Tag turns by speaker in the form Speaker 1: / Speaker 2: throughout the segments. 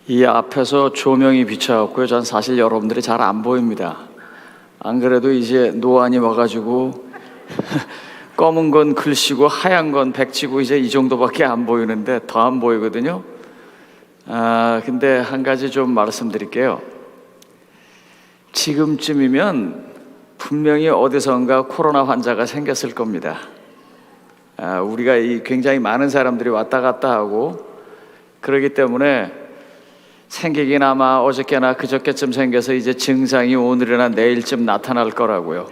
Speaker 1: 이 앞에서 조명이 비쳐갖고요. 전 사실 여러분들이 잘 안 보입니다. 안 그래도 이제 노안이 와가지고 검은 건 글씨고 하얀 건 백지고 이제 이 정도밖에 안 보이는데 더 안 보이거든요. 근데 한 가지 좀 말씀드릴게요. 지금쯤이면 분명히 어디선가 코로나 환자가 생겼을 겁니다. 우리가 굉장히 많은 사람들이 왔다 갔다 하고 그러기 때문에 생기긴 아마 어저께나 그저께쯤 생겨서 이제 증상이 오늘이나 내일쯤 나타날 거라고요.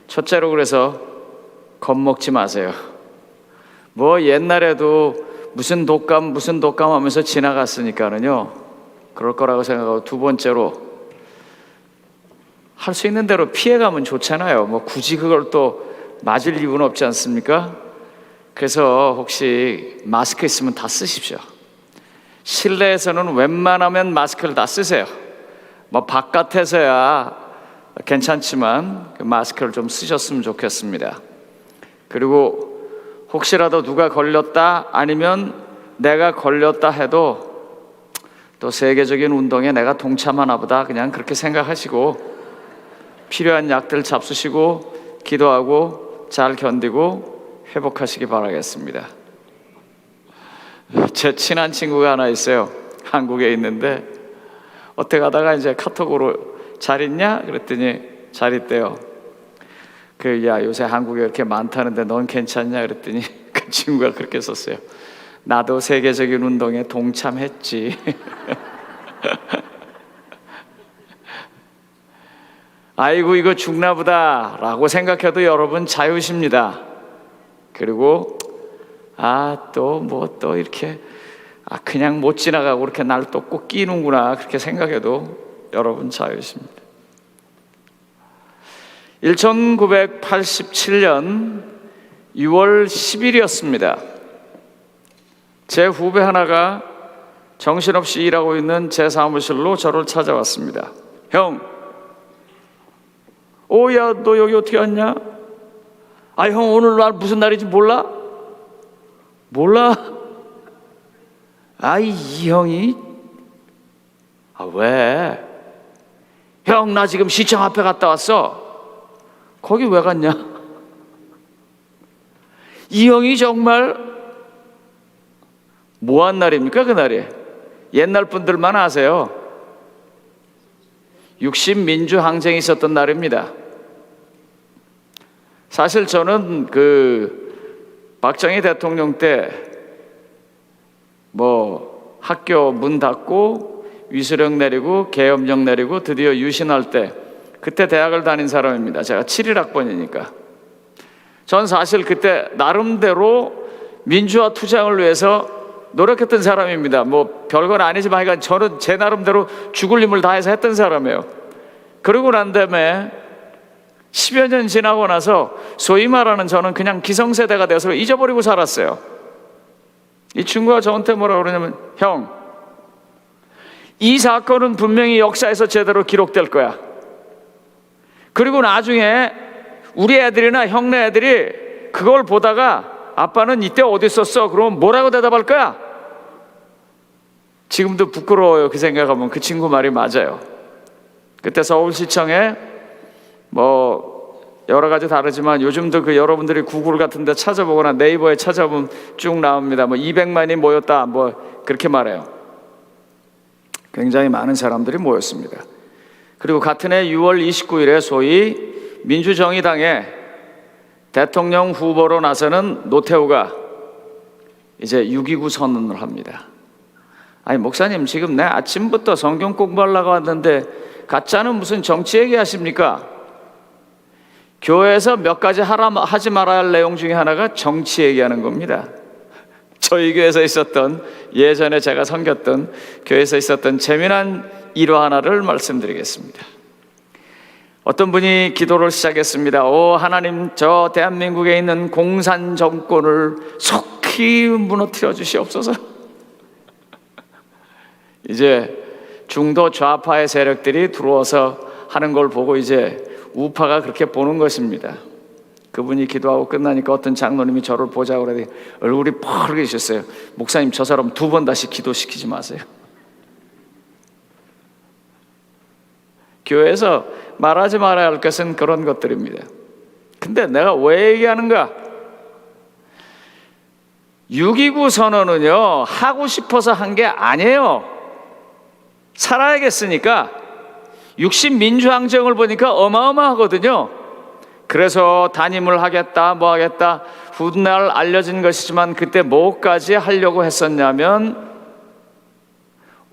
Speaker 1: 첫째로 그래서 겁먹지 마세요. 뭐 옛날에도 무슨 독감 하면서 지나갔으니까는요, 그럴 거라고 생각하고, 두 번째로 할 수 있는 대로 피해가면 좋잖아요. 뭐 굳이 그걸 또 맞을 이유는 없지 않습니까? 그래서 혹시 마스크 있으면 다 쓰십시오. 실내에서는 웬만하면 마스크를 다 쓰세요. 뭐 바깥에서야 괜찮지만 그 마스크를 좀 쓰셨으면 좋겠습니다. 그리고 혹시라도 누가 걸렸다 아니면 내가 걸렸다 해도 또 세계적인 운동에 내가 동참하나 보다 그냥 그렇게 생각하시고 필요한 약들 잡수시고 기도하고 잘 견디고 회복하시기 바라겠습니다. 제 친한 친구가 하나 있어요. 한국에 있는데 어떻게 하다가 이제 카톡으로 잘 있냐? 그랬더니 잘 있대요. 야, 요새 한국에 이렇게 많다는데 넌 괜찮냐? 그랬더니 그 친구가 그렇게 썼어요. 나도 세계적인 운동에 동참했지. 아이고 이거 죽나보다 라고 생각해도 여러분 자유십니다. 그리고 또 이렇게 그냥 못 지나가고 이렇게 날 또 꼭 끼는구나 그렇게 생각해도 여러분 자유십니다. 1987년 6월 10일이었습니다. 제 후배 하나가 정신없이 일하고 있는 제 사무실로 저를 찾아왔습니다. 형, 야, 너 여기 어떻게 왔냐? 형, 오늘 날 무슨 날인지 몰라? 이 형이 왜? 형, 나 지금 시청 앞에 갔다 왔어. 거기 왜 갔냐? 이 형이 정말 뭐한 날입니까? 그날이 옛날 분들만 아세요. 60 민주항쟁이 있었던 날입니다. 사실 저는 박정희 대통령 때 학교 문 닫고 위수령 내리고 계엄령 내리고 드디어 유신할 때 그때 대학을 다닌 사람입니다. 제가 71학번이니까 전 사실 그때 나름대로 민주화 투쟁을 위해서 노력했던 사람입니다. 별건 아니지만 하여간 저는 제 나름대로 죽을 힘을 다해서 했던 사람이에요. 그러고 난 다음에 10여 년 지나고 나서 소위 말하는 저는 그냥 기성세대가 돼서 잊어버리고 살았어요. 이 친구가 저한테 뭐라 그러냐면, 형, 이 사건은 분명히 역사에서 제대로 기록될 거야. 그리고 나중에 우리 애들이나 형네 애들이 그걸 보다가 아빠는 이때 어디 있었어? 그러면 뭐라고 대답할 거야? 지금도 부끄러워요. 그 생각하면. 그 친구 말이 맞아요. 그때 서울시청에 여러 가지 다르지만 요즘도 여러분들이 구글 같은 데 찾아보거나 네이버에 찾아보면 쭉 나옵니다. 200만이 모였다. 그렇게 말해요. 굉장히 많은 사람들이 모였습니다. 그리고 같은 해 6월 29일에 소위 민주정의당의 대통령 후보로 나서는 노태우가 이제 6.29 선언을 합니다. 목사님, 지금 내 아침부터 성경 공부하려고 왔는데 가짜는 무슨 정치 얘기하십니까? 교회에서 몇 가지 하지 말아야 할 내용 중에 하나가 정치 얘기하는 겁니다. 저희 교회에서 있었던, 예전에 제가 섬겼던 교회에서 있었던 재미난 일화 하나를 말씀드리겠습니다. 어떤 분이 기도를 시작했습니다. 하나님, 저 대한민국에 있는 공산 정권을 속히 무너뜨려 주시옵소서. 이제 중도 좌파의 세력들이 들어와서 하는 걸 보고 이제 우파가 그렇게 보는 것입니다. 그분이 기도하고 끝나니까 어떤 장로님이 저를 보자고 그러더니 얼굴이 펄개지셨어요. 목사님, 저 사람 2번 다시 기도시키지 마세요. 교회에서 말하지 말아야 할 것은 그런 것들입니다. 근데 내가 왜 얘기하는가? 6.29 선언은요, 하고 싶어서 한 게 아니에요. 살아야겠으니까. 60민주항쟁을 보니까 어마어마하거든요. 그래서 단임을 하겠다, 뭐 하겠다, 훗날 알려진 것이지만 그때 뭐까지 하려고 했었냐면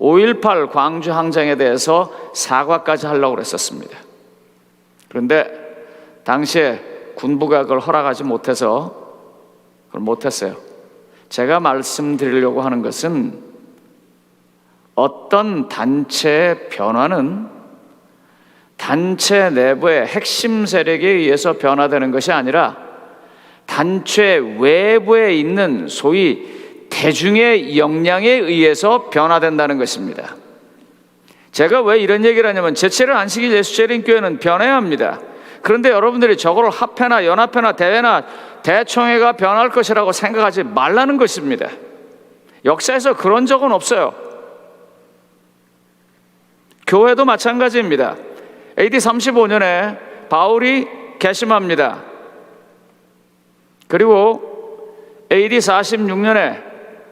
Speaker 1: 5.18 광주항쟁에 대해서 사과까지 하려고 했었습니다. 그런데 당시에 군부가 그걸 허락하지 못해서 그걸 못했어요. 제가 말씀드리려고 하는 것은 어떤 단체의 변화는 단체 내부의 핵심 세력에 의해서 변화되는 것이 아니라 단체 외부에 있는 소위 대중의 역량에 의해서 변화된다는 것입니다. 제가 왜 이런 얘기를 하냐면 제7일 안식일 예수재림교회는 변해야 합니다. 그런데 여러분들이 저걸 합회나 연합회나 대회나 대총회가 변할 것이라고 생각하지 말라는 것입니다. 역사에서 그런 적은 없어요. 교회도 마찬가지입니다. AD 35년에 바울이 개심합니다. 그리고 AD 46년에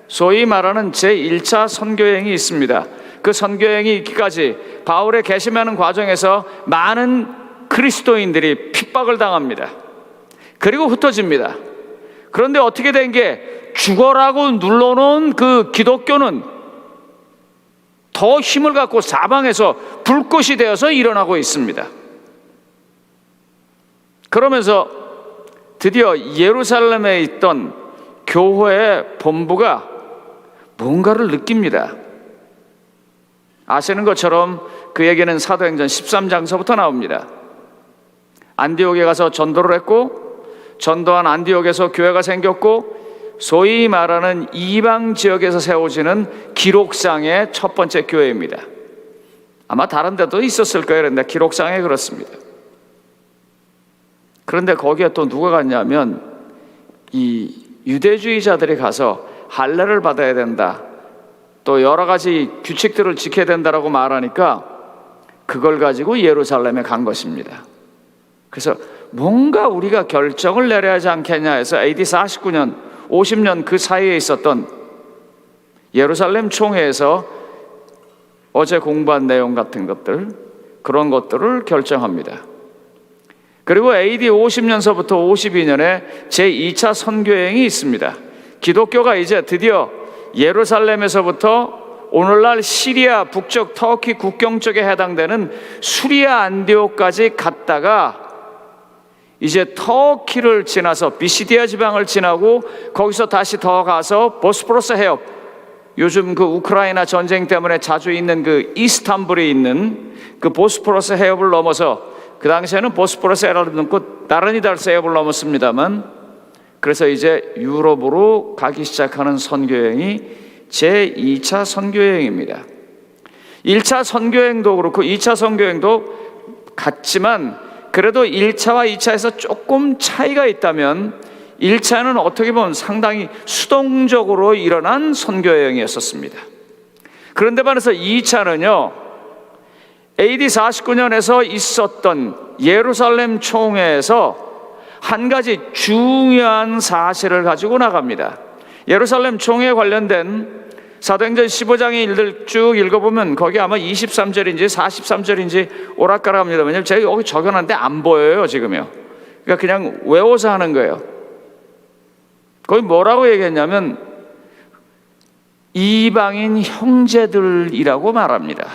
Speaker 1: 소위 말하는 제1차 선교행이 있습니다. 그 선교행이 있기까지 바울의 개심하는 과정에서 많은 그리스도인들이 핍박을 당합니다. 그리고 흩어집니다. 그런데 어떻게 된 게 죽어라고 눌러놓은 그 기독교는 더 힘을 갖고 사방에서 불꽃이 되어서 일어나고 있습니다. 그러면서 드디어 예루살렘에 있던 교회의 본부가 뭔가를 느낍니다. 아시는 것처럼 그 얘기는 사도행전 13장서부터 나옵니다. 안디옥에 가서 전도를 했고, 전도한 안디옥에서 교회가 생겼고, 소위 말하는 이방 지역에서 세워지는 기록상의 첫 번째 교회입니다. 아마 다른 데도 있었을 거예요. 그런데 기록상에 그렇습니다. 그런데 거기에 또 누가 갔냐면 이 유대주의자들이 가서 할례를 받아야 된다, 또 여러 가지 규칙들을 지켜야 된다라고 말하니까 그걸 가지고 예루살렘에 간 것입니다. 그래서 뭔가 우리가 결정을 내려야 하지 않겠냐 해서 AD 49년 50년 그 사이에 있었던 예루살렘 총회에서 어제 공부한 내용 같은 것들, 그런 것들을 결정합니다. 그리고 AD 50년서부터 52년에 제2차 선교행이 있습니다. 기독교가 이제 드디어 예루살렘에서부터 오늘날 시리아 북쪽 터키 국경 쪽에 해당되는 수리아 안디옥까지 갔다가 이제 터키를 지나서 비시디아 지방을 지나고 거기서 다시 더 가서 보스포러스 해협, 요즘 그 우크라이나 전쟁 때문에 자주 있는 그 이스탄불에 있는 그 보스포러스 해협을 넘어서, 그 당시에는 보스포러스 해협을 넘고 다르니달스 해협을 넘었습니다만, 그래서 이제 유럽으로 가기 시작하는 선교여행이 제2차 선교여행입니다. 1차 선교여행도 그렇고 2차 선교여행도 같지만 그래도 1차와 2차에서 조금 차이가 있다면 1차는 어떻게 보면 상당히 수동적으로 일어난 선교여행이었습니다. 그런데 반해서 2차는요, AD 49년에서 있었던 예루살렘 총회에서 한 가지 중요한 사실을 가지고 나갑니다. 예루살렘 총회에 관련된 사도행전 15장의 일들 쭉 읽어보면 거기 아마 23절인지 43절인지 오락가락합니다. 왜냐하면 제가 여기 적어놨는데 안 보여요 지금요. 그러니까 그냥 외워서 하는 거예요. 거기 뭐라고 얘기했냐면 이방인 형제들이라고 말합니다.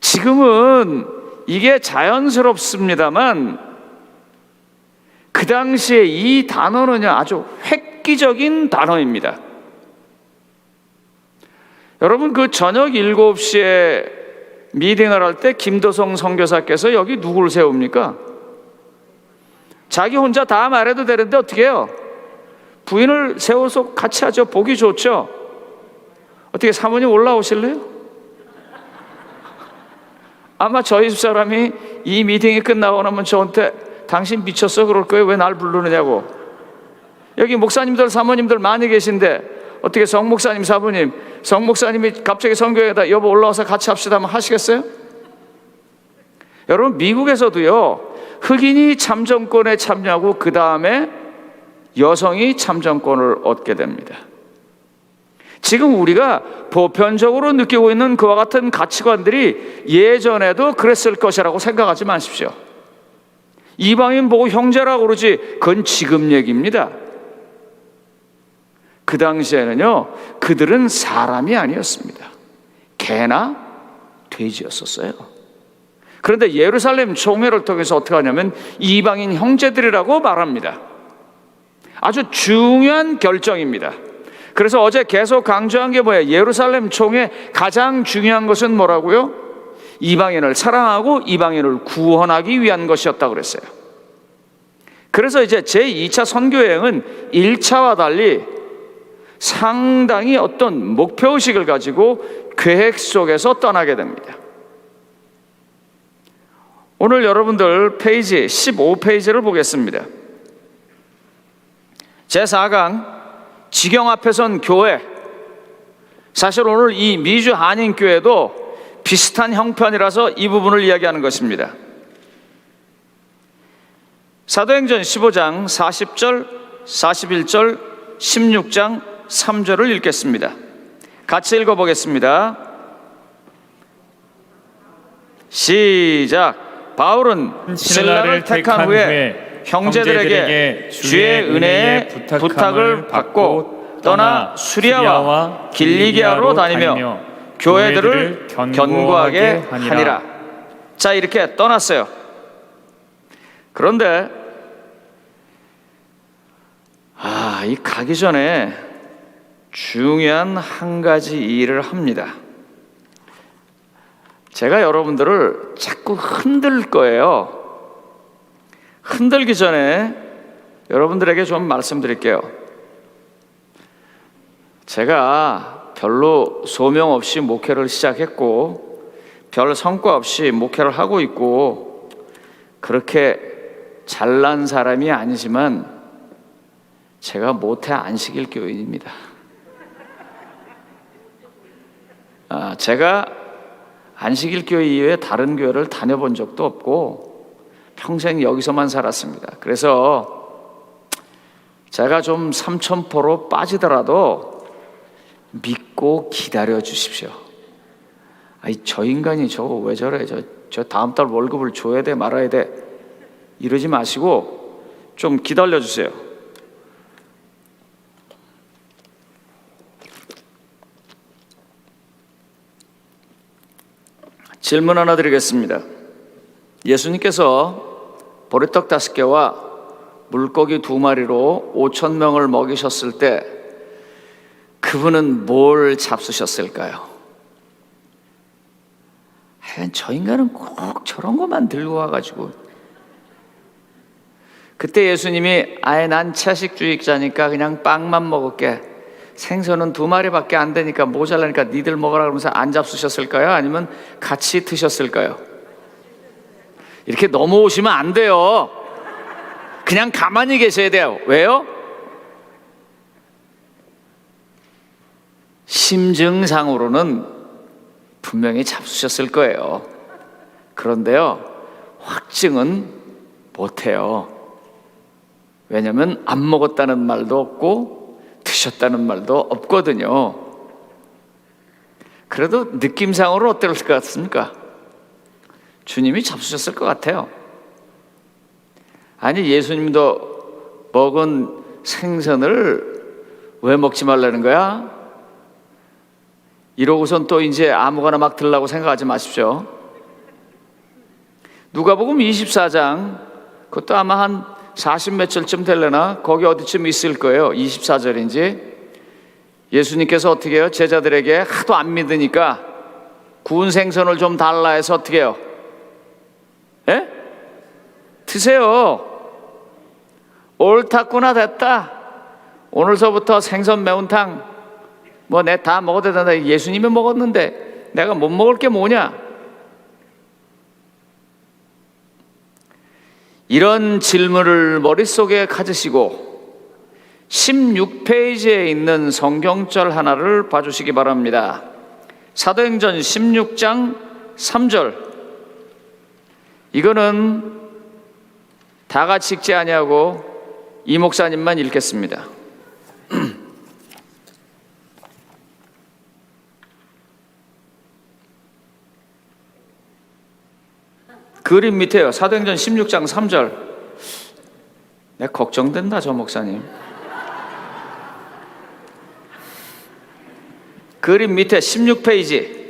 Speaker 1: 지금은 이게 자연스럽습니다만 그 당시에 이 단어는요 아주 획기적인 단어입니다. 여러분, 그 저녁 7시에 미팅을 할 때 김도성 선교사께서 여기 누구를 세웁니까? 자기 혼자 다 말해도 되는데 어떻게 해요? 부인을 세워서 같이 하죠. 보기 좋죠. 어떻게 사모님 올라오실래요? 아마 저희 집사람이 이 미팅이 끝나고 나면 저한테 당신 미쳤어 그럴 거예요. 왜 날 부르느냐고. 여기 목사님들 사모님들 많이 계신데 어떻게 성 목사님 사모님, 성 목사님이 갑자기 선교회에다 여보 올라와서 같이 합시다 하면 하시겠어요? 여러분, 미국에서도요, 흑인이 참정권에 참여하고 그 다음에 여성이 참정권을 얻게 됩니다. 지금 우리가 보편적으로 느끼고 있는 그와 같은 가치관들이 예전에도 그랬을 것이라고 생각하지 마십시오. 이방인 보고 형제라고 그러지, 그건 지금 얘기입니다. 그 당시에는요, 그들은 사람이 아니었습니다. 개나 돼지였었어요. 그런데 예루살렘 총회를 통해서 어떻게 하냐면 이방인 형제들이라고 말합니다. 아주 중요한 결정입니다. 그래서 어제 계속 강조한 게 뭐예요? 예루살렘 총회 가장 중요한 것은 뭐라고요? 이방인을 사랑하고 이방인을 구원하기 위한 것이었다고 그랬어요. 그래서 이제 제2차 선교여행은 1차와 달리 상당히 어떤 목표의식을 가지고 계획 속에서 떠나게 됩니다. 오늘 여러분들 페이지 15페이지를 보겠습니다. 제4강 지경 앞에 선 교회. 사실 오늘 이 미주 한인교회도 비슷한 형편이라서 이 부분을 이야기하는 것입니다. 사도행전 15장 40절, 41절, 16장 3절을 읽겠습니다. 같이 읽어보겠습니다. 시작. 바울은 신라를 택한 후에 형제들에게 주의 은혜의 부탁을 받고 떠나 수리아와 길리기아로 다니며 교회들을 견고하게 하니라. 자, 이렇게 떠났어요. 그런데 이 가기 전에 중요한 한 가지 일을 합니다. 제가 여러분들을 자꾸 흔들 거예요. 흔들기 전에 여러분들에게 좀 말씀드릴게요. 제가 별로 소명 없이 목회를 시작했고 별 성과 없이 목회를 하고 있고 그렇게 잘난 사람이 아니지만 제가 모태 안식일 교인입니다. 제가 안식일 교회 이외에 다른 교회를 다녀본 적도 없고 평생 여기서만 살았습니다. 그래서 제가 좀 삼천포로 빠지더라도 믿고 기다려 주십시오. 저 인간이 저거 왜 저래? 저 다음 달 월급을 줘야 돼 말아야 돼? 이러지 마시고 좀 기다려 주세요. 질문 하나 드리겠습니다. 예수님께서 보리떡 5개와 물고기 2마리로 5,000명을 먹이셨을 때 그분은 뭘 잡수셨을까요? 저 인간은 꼭 저런 것만 들고 와가지고. 그때 예수님이 난 채식주의자니까 그냥 빵만 먹을게, 생선은 2마리밖에 안 되니까 모자라니까 니들 먹으라 그러면서 안 잡수셨을까요? 아니면 같이 드셨을까요? 이렇게 넘어오시면 안 돼요. 그냥 가만히 계셔야 돼요. 왜요? 심증상으로는 분명히 잡수셨을 거예요. 그런데요, 확증은 못해요. 왜냐하면 안 먹었다는 말도 없고 드셨다는 말도 없거든요. 그래도 느낌상으로 어떨 것 같습니까? 주님이 잡수셨을 것 같아요. 아니, 예수님도 먹은 생선을 왜 먹지 말라는 거야? 이러고선 또 이제 아무거나 막 들라고 생각하지 마십시오. 누가복음 24장, 그것도 아마 한 40몇 절쯤 되려나? 거기 어디쯤 있을 거예요. 24절인지. 예수님께서 어떻게 해요? 제자들에게 하도 안 믿으니까 구운 생선을 좀 달라 해서 어떻게 해요? 예? 드세요. 옳았구나, 됐다. 오늘서부터 생선 매운탕 내 다 먹어도 된다. 예수님이 먹었는데 내가 못 먹을 게 뭐냐? 이런 질문을 머릿속에 가지시고 16페이지에 있는 성경절 하나를 봐주시기 바랍니다. 사도행전 16장 3절. 이거는 다 같이 읽지 아니하고 이 목사님만 읽겠습니다. 그림 밑에요. 사도행전 16장 3절. 내가 걱정된다, 저 목사님. 그림 밑에 16페이지.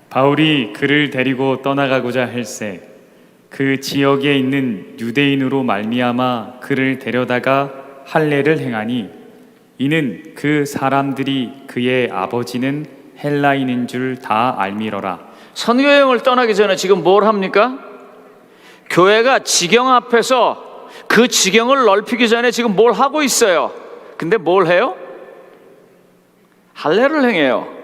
Speaker 2: 바울이 그를 데리고 떠나가고자 할새 그 지역에 있는 유대인으로 말미암아 그를 데려다가 할례를 행하니 이는 그 사람들이 그의 아버지는 헬라인인 줄 다 알미러라.
Speaker 1: 선교여행을 떠나기 전에 지금 뭘 합니까? 교회가 지경 앞에서 그 지경을 넓히기 전에 지금 뭘 하고 있어요. 근데 뭘 해요? 할례를 행해요.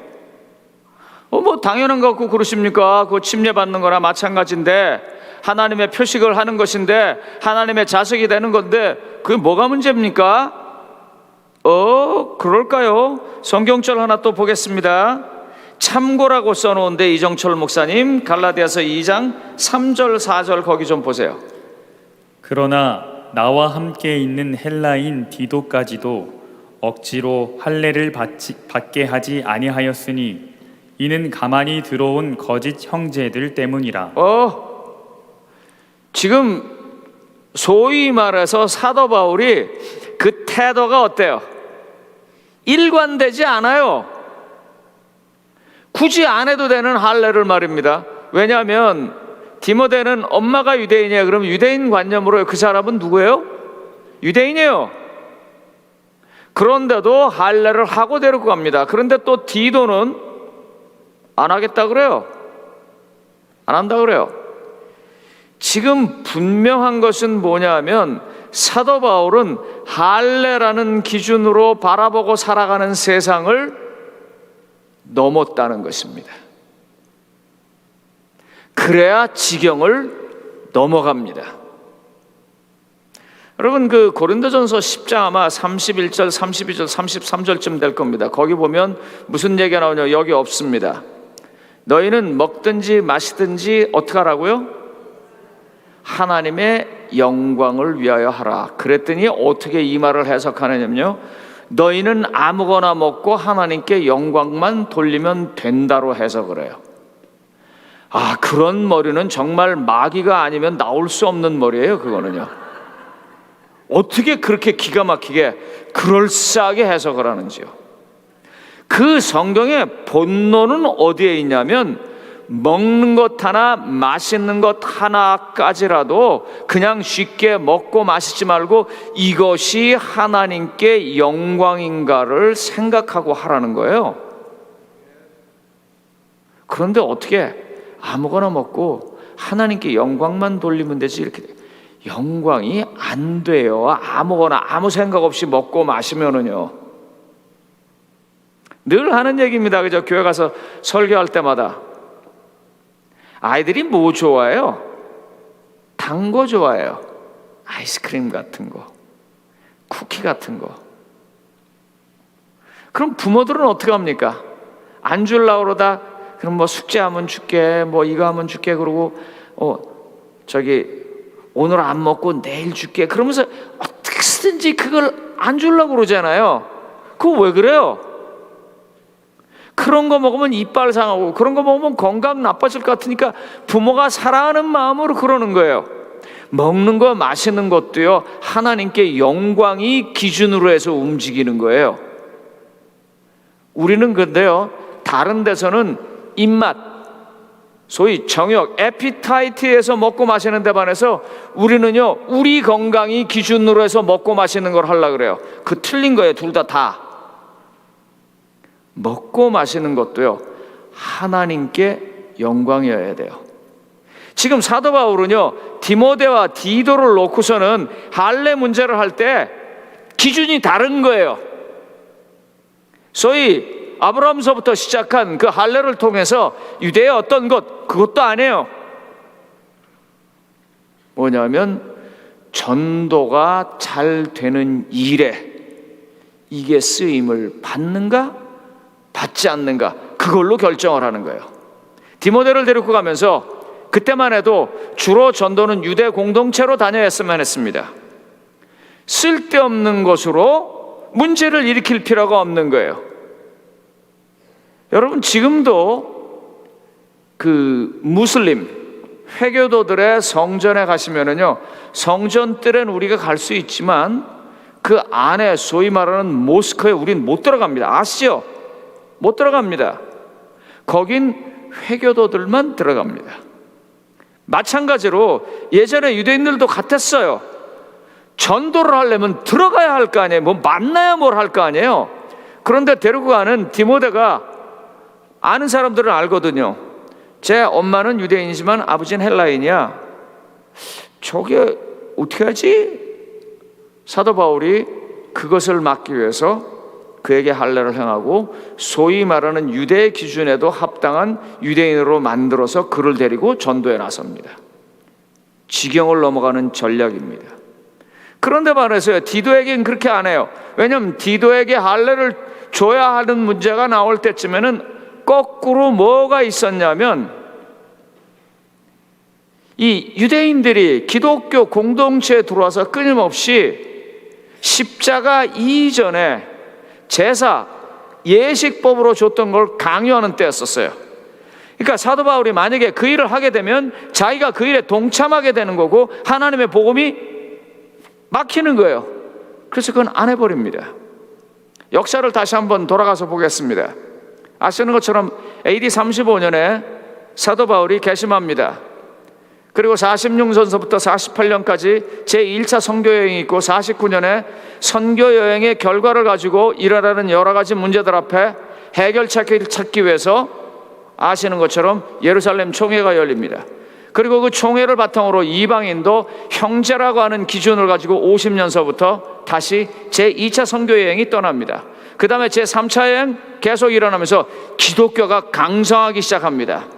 Speaker 1: 뭐 당연한 거 같고 그러십니까? 그거 침례받는 거나 마찬가지인데, 하나님의 표식을 하는 것인데, 하나님의 자식이 되는 건데, 그게 뭐가 문제입니까? 그럴까요? 성경절 하나 또 보겠습니다. 참고라고 써놓은데, 이정철 목사님 갈라디아서 2장 3절 4절 거기 좀 보세요.
Speaker 2: 그러나 나와 함께 있는 헬라인 디도까지도 억지로 할례를 받게 하지 아니하였으니 이는 가만히 들어온 거짓 형제들 때문이라.
Speaker 1: 지금 소위 말해서 사도 바울이 그 태도가 어때요? 일관되지 않아요. 굳이 안 해도 되는 할례를 말입니다. 왜냐하면 디모데는 엄마가 유대인이에요. 그럼 유대인 관념으로 그 사람은 누구예요? 유대인이에요. 그런데도 할례를 하고 데리고 갑니다. 그런데 또 디도는 안 하겠다 그래요. 안 한다 그래요. 지금 분명한 것은 뭐냐면 사도 바울은 할례라는 기준으로 바라보고 살아가는 세상을 넘었다는 것입니다. 그래야 지경을 넘어갑니다. 여러분, 그 고린도전서 10장 아마 31절, 32절, 33절쯤 될 겁니다. 거기 보면 무슨 얘기가 나오냐? 여기 없습니다. 너희는 먹든지 마시든지 어떻게 하라고요? 하나님의 영광을 위하여 하라. 그랬더니 어떻게 이 말을 해석하느냐면요, 너희는 아무거나 먹고 하나님께 영광만 돌리면 된다로 해석을 해요. 그런 머리는 정말 마귀가 아니면 나올 수 없는 머리예요. 그거는요. 어떻게 그렇게 기가 막히게 그럴싸하게 해석을 하는지요. 그 성경의 본론은 어디에 있냐면, 먹는 것 하나, 마시는 것 하나까지라도 그냥 쉽게 먹고 마시지 말고 이것이 하나님께 영광인가를 생각하고 하라는 거예요. 그런데 어떻게 아무거나 먹고 하나님께 영광만 돌리면 되지, 이렇게 영광이 안 돼요. 아무거나 아무 생각 없이 먹고 마시면은요. 늘 하는 얘기입니다. 그죠? 교회 가서 설교할 때마다 아이들이 뭐 좋아해요? 단 거 좋아해요. 아이스크림 같은 거, 쿠키 같은 거. 그럼 부모들은 어떻게 합니까? 안 주려고 그러다 그럼 뭐 숙제하면 줄게, 뭐 이거 하면 줄게, 그러고 오늘 안 먹고 내일 줄게, 그러면서 어떻게든지 그걸 안 주려고 그러잖아요. 그거 왜 그래요? 그런 거 먹으면 이빨 상하고 그런 거 먹으면 건강 나빠질 것 같으니까 부모가 사랑하는 마음으로 그러는 거예요. 먹는 거 마시는 것도요, 하나님께 영광이 기준으로 해서 움직이는 거예요. 우리는 근데요, 다른 데서는 입맛, 소위 정욕, 에피타이트에서 먹고 마시는 데 반해서 우리는요, 우리 건강이 기준으로 해서 먹고 마시는 걸 하려고 그래요. 그 틀린 거예요. 둘 다. 먹고 마시는 것도요, 하나님께 영광이어야 돼요. 지금 사도 바울은요, 디모데와 디도를 놓고서는 할례 문제를 할 때 기준이 다른 거예요. 소위 아브라함서부터 시작한 그 할례를 통해서 유대의 어떤 것, 그것도 아니에요. 뭐냐면 전도가 잘 되는 일에 이게 쓰임을 받는가 받지 않는가, 그걸로 결정을 하는 거예요. 디모데를 데리고 가면서 그때만 해도 주로 전도는 유대 공동체로 다녀왔으면 했습니다. 쓸데없는 것으로 문제를 일으킬 필요가 없는 거예요. 여러분, 지금도 그 무슬림 회교도들의 성전에 가시면은요, 성전들은 우리가 갈 수 있지만 그 안에 소위 말하는 모스크에 우린 못 들어갑니다. 아시죠? 못 들어갑니다. 거긴 회교도들만 들어갑니다. 마찬가지로 예전에 유대인들도 같았어요. 전도를 하려면 들어가야 할 거 아니에요. 뭐 만나야 뭘 할 거 아니에요. 그런데 데리고 가는 디모데가 아는 사람들은 알거든요. 제 엄마는 유대인이지만 아버지는 헬라인이야. 저게 어떻게 하지? 사도 바울이 그것을 막기 위해서 그에게 할례를 행하고 소위 말하는 유대 기준에도 합당한 유대인으로 만들어서 그를 데리고 전도에 나섭니다. 지경을 넘어가는 전략입니다. 그런데 말해서요, 디도에게는 그렇게 안 해요. 왜냐하면 디도에게 할례를 줘야 하는 문제가 나올 때쯤에는 거꾸로 뭐가 있었냐면, 이 유대인들이 기독교 공동체에 들어와서 끊임없이 십자가 이전에 제사, 예식법으로 줬던 걸 강요하는 때였었어요. 그러니까 사도 바울이 만약에 그 일을 하게 되면 자기가 그 일에 동참하게 되는 거고 하나님의 복음이 막히는 거예요. 그래서 그건 안 해버립니다. 역사를 다시 한번 돌아가서 보겠습니다. 아시는 것처럼 AD 35년에 사도 바울이 개심합니다. 그리고 46년서부터 48년까지 제1차 선교여행이 있고 49년에 선교여행의 결과를 가지고 일어나는 여러 가지 문제들 앞에 해결책을 찾기 위해서 아시는 것처럼 예루살렘 총회가 열립니다. 그리고 그 총회를 바탕으로 이방인도 형제라고 하는 기준을 가지고 50년서부터 다시 제2차 선교여행이 떠납니다. 그 다음에 제3차 여행 계속 일어나면서 기독교가 강성하기 시작합니다.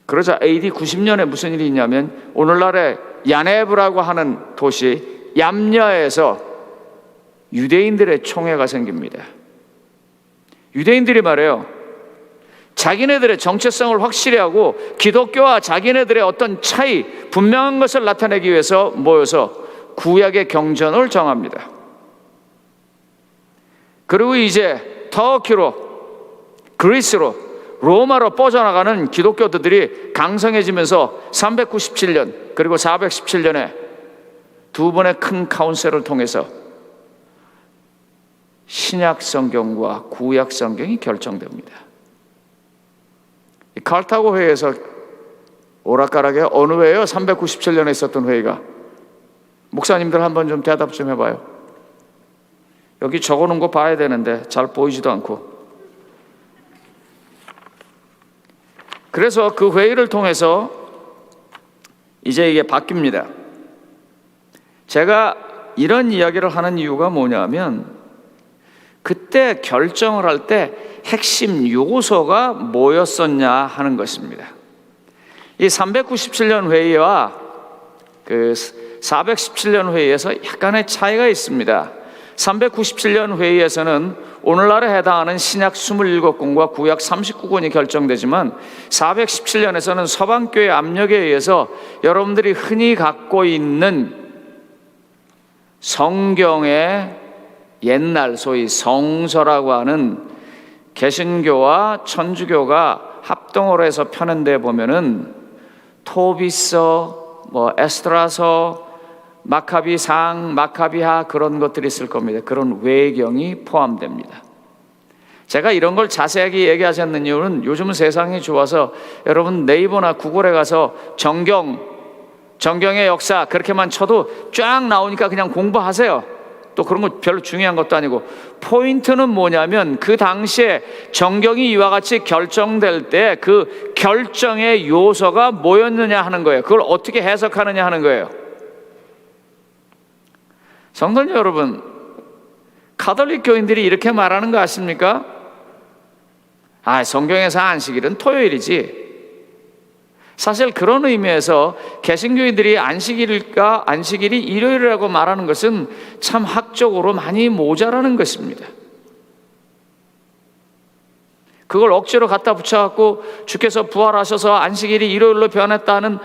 Speaker 1: 그러자 AD 90년에 무슨 일이 있냐면 오늘날의 야네브라고 하는 도시 얌야에서 유대인들의 총회가 생깁니다. 유대인들이 말해요, 자기네들의 정체성을 확실히 하고 기독교와 자기네들의 어떤 차이, 분명한 것을 나타내기 위해서 모여서 구약의 경전을 정합니다. 그리고 이제 터키로, 그리스로, 로마로 뻗어나가는 기독교도들이 강성해지면서 397년 그리고 417년에 두 번의 큰 카운셀을 통해서 신약 성경과 구약 성경이 결정됩니다. 이 칼타고 회의에서 오락가락에 어느 회예요? 397년에 있었던 회의가. 목사님들 한번 좀 대답 좀 해봐요. 여기 적어놓은 거 봐야 되는데 잘 보이지도 않고. 그래서 그 회의를 통해서 이제 이게 바뀝니다. 제가 이런 이야기를 하는 이유가 뭐냐면 그때 결정을 할 때 핵심 요소가 뭐였었냐 하는 것입니다. 이 397년 회의와 그 417년 회의에서 약간의 차이가 있습니다. 397년 회의에서는 오늘날에 해당하는 신약 27권과 구약 39권이 결정되지만 417년에서는 서방교회 압력에 의해서 여러분들이 흔히 갖고 있는 성경의 옛날 소위 성서라고 하는 개신교와 천주교가 합동으로 해서 펴는 데 보면은 토비서, 에스드라서, 마카비상, 마카비하 그런 것들이 있을 겁니다. 그런 외경이 포함됩니다. 제가 이런 걸 자세하게 얘기하지 않는 이유는 요즘은 세상이 좋아서 여러분 네이버나 구글에 가서 정경의 역사 그렇게만 쳐도 쫙 나오니까 그냥 공부하세요. 또 그런 거 별로 중요한 것도 아니고 포인트는 뭐냐면 그 당시에 정경이 이와 같이 결정될 때 그 결정의 요소가 뭐였느냐 하는 거예요. 그걸 어떻게 해석하느냐 하는 거예요. 성도님 여러분, 가톨릭 교인들이 이렇게 말하는 거 아십니까? 성경에서 안식일은 토요일이지. 사실 그런 의미에서 개신교인들이 안식일이 일요일이라고 말하는 것은 참 학적으로 많이 모자라는 것입니다. 그걸 억지로 갖다 붙여갖고 주께서 부활하셔서 안식일이 일요일로 변했다는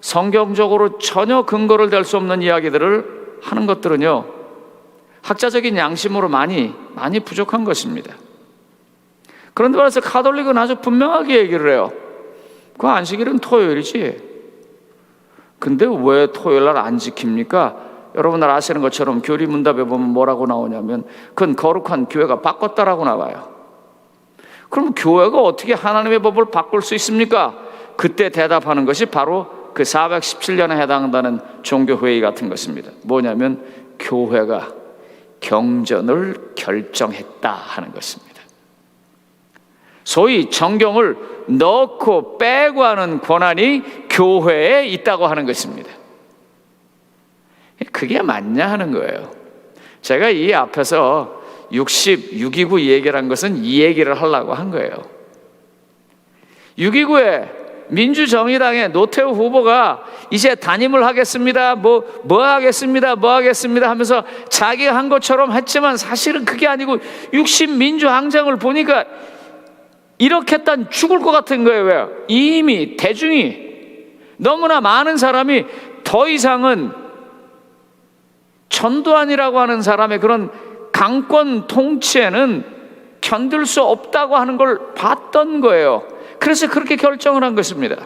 Speaker 1: 성경적으로 전혀 근거를 댈 수 없는 이야기들을 하는 것들은요, 학자적인 양심으로 많이 부족한 것입니다. 그런데 말해서 가톨릭은 아주 분명하게 얘기를 해요. 그 안식일은 토요일이지. 근데 왜 토요일 날 안 지킵니까? 여러분들 아시는 것처럼 교리문답에 보면 뭐라고 나오냐면 그건 거룩한 교회가 바꿨다라고 나와요. 그럼 교회가 어떻게 하나님의 법을 바꿀 수 있습니까? 그때 대답하는 것이 바로 그 417년에 해당한다는 종교회의 같은 것입니다. 뭐냐면 교회가 경전을 결정했다 하는 것입니다. 소위 정경을 넣고 빼고 하는 권한이 교회에 있다고 하는 것입니다. 그게 맞냐 하는 거예요. 제가 이 앞에서 66.29 얘기를 한 것은 이 얘기를 하려고 한 거예요. 6.29에 민주정의당의 노태우 후보가 이제 단임을 하겠습니다, 뭐 하겠습니다 하면서 자기가 한 것처럼 했지만 사실은 그게 아니고 60민주항쟁을 보니까 이렇게 했단 죽을 것 같은 거예요. 왜요? 이미 대중이 너무나 많은 사람이 더 이상은 전두환이라고 하는 사람의 그런 강권 통치에는 견딜 수 없다고 하는 걸 봤던 거예요. 그래서 그렇게 결정을 한 것입니다.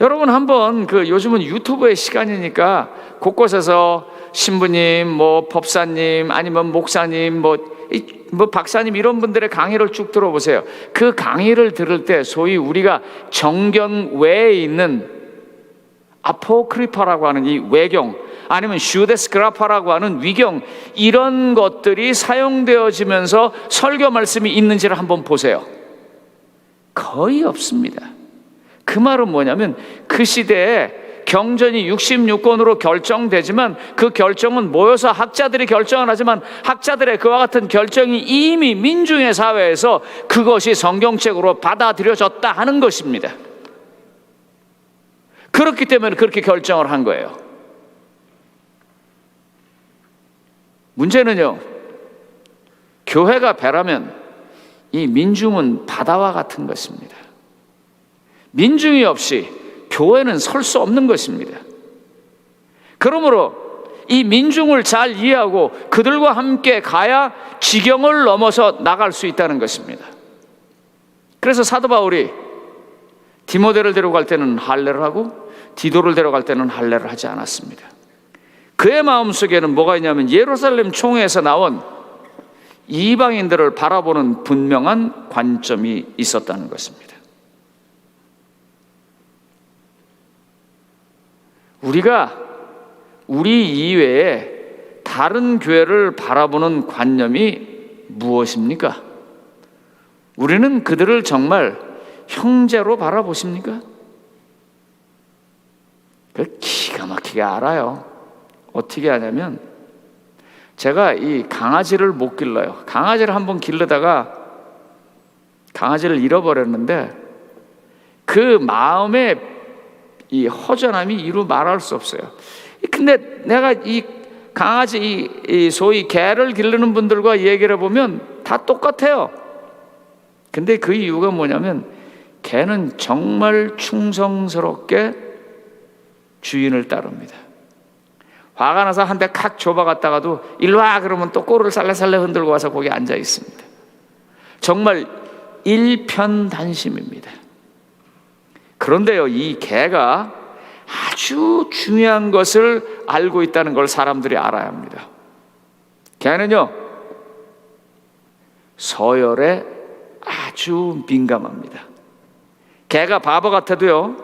Speaker 1: 여러분 한번 요즘은 유튜브의 시간이니까 곳곳에서 신부님, 뭐 법사님, 아니면 목사님, 뭐 박사님 이런 분들의 강의를 쭉 들어보세요. 그 강의를 들을 때 소위 우리가 정경 외에 있는 아포크리파라고 하는 이 외경, 아니면 슈데스그라파라고 하는 위경, 이런 것들이 사용되어지면서 설교 말씀이 있는지를 한번 보세요. 거의 없습니다. 그 말은 뭐냐면 그 시대에 경전이 66권으로 결정되지만 그 결정은 모여서 학자들이 결정을 하지만 학자들의 그와 같은 결정이 이미 민중의 사회에서 그것이 성경책으로 받아들여졌다 하는 것입니다. 그렇기 때문에 그렇게 결정을 한 거예요. 문제는요, 교회가 배라면 이 민중은 바다와 같은 것입니다. 민중이 없이 교회는 설 수 없는 것입니다. 그러므로 이 민중을 잘 이해하고 그들과 함께 가야 지경을 넘어서 나갈 수 있다는 것입니다. 그래서 사도 바울이 디모데를 데려갈 때는 할례를 하고 디도를 데려갈 때는 할례를 하지 않았습니다. 그의 마음속에는 뭐가 있냐면 예루살렘 총회에서 나온 이방인들을 바라보는 분명한 관점이 있었다는 것입니다. 우리가 우리 이외에 다른 교회를 바라보는 관념이 무엇입니까? 우리는 그들을 정말 형제로 바라보십니까? 그걸 기가 막히게 알아요. 어떻게 하냐면 제가 이 강아지를 못 길러요. 강아지를 한번 기르다가 강아지를 잃어버렸는데 그 마음의 이 허전함이 이루 말할 수 없어요. 근데 내가 이 강아지, 이 소위 개를 기르는 분들과 얘기를 해보면 다 똑같아요. 근데 그 이유가 뭐냐면 개는 정말 충성스럽게 주인을 따릅니다. 화가 나서 한 대 칵 줘박았다가도 일로 와 그러면 또 꼬리를 살래살래 흔들고 와서 거기 앉아 있습니다. 정말 일편단심입니다. 그런데요, 이 개가 아주 중요한 것을 알고 있다는 걸 사람들이 알아야 합니다. 개는요, 서열에 아주 민감합니다. 개가 바보 같아도요,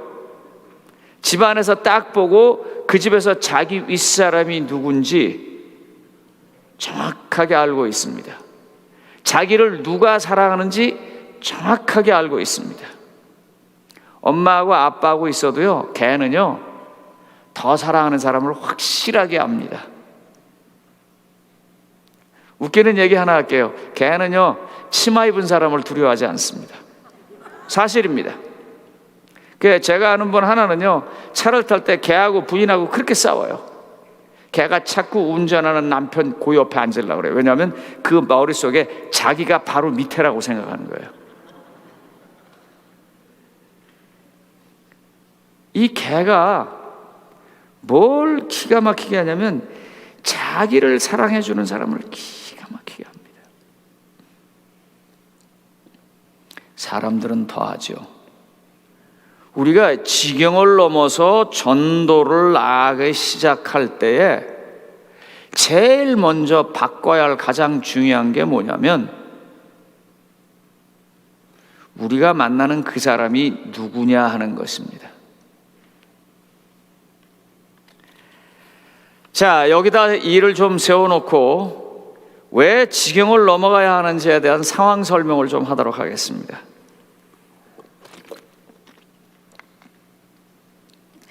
Speaker 1: 집안에서 딱 보고 그 집에서 자기 윗사람이 누군지 정확하게 알고 있습니다. 자기를 누가 사랑하는지 정확하게 알고 있습니다. 엄마하고 아빠하고 있어도요, 개는요 더 사랑하는 사람을 확실하게 압니다. 웃기는 얘기 하나 할게요. 개는요 치마 입은 사람을 두려워하지 않습니다. 사실입니다. 제가 아는 분 하나는요 차를 탈 때 개하고 부인하고 그렇게 싸워요. 걔가 자꾸 운전하는 남편 그 옆에 앉으려고 그래요. 왜냐하면 그 머릿속에 자기가 바로 밑에라고 생각하는 거예요. 이 개가 뭘 기가 막히게 하냐면 자기를 사랑해 주는 사람을 기가 막히게 합니다. 사람들은 더하죠. 우리가 지경을 넘어서 전도를 나아가기 시작할 때에 제일 먼저 바꿔야 할 가장 중요한 게 뭐냐면 우리가 만나는 그 사람이 누구냐 하는 것입니다. 자, 여기다 일을 좀 세워놓고 왜 지경을 넘어가야 하는지에 대한 상황 설명을 좀 하도록 하겠습니다.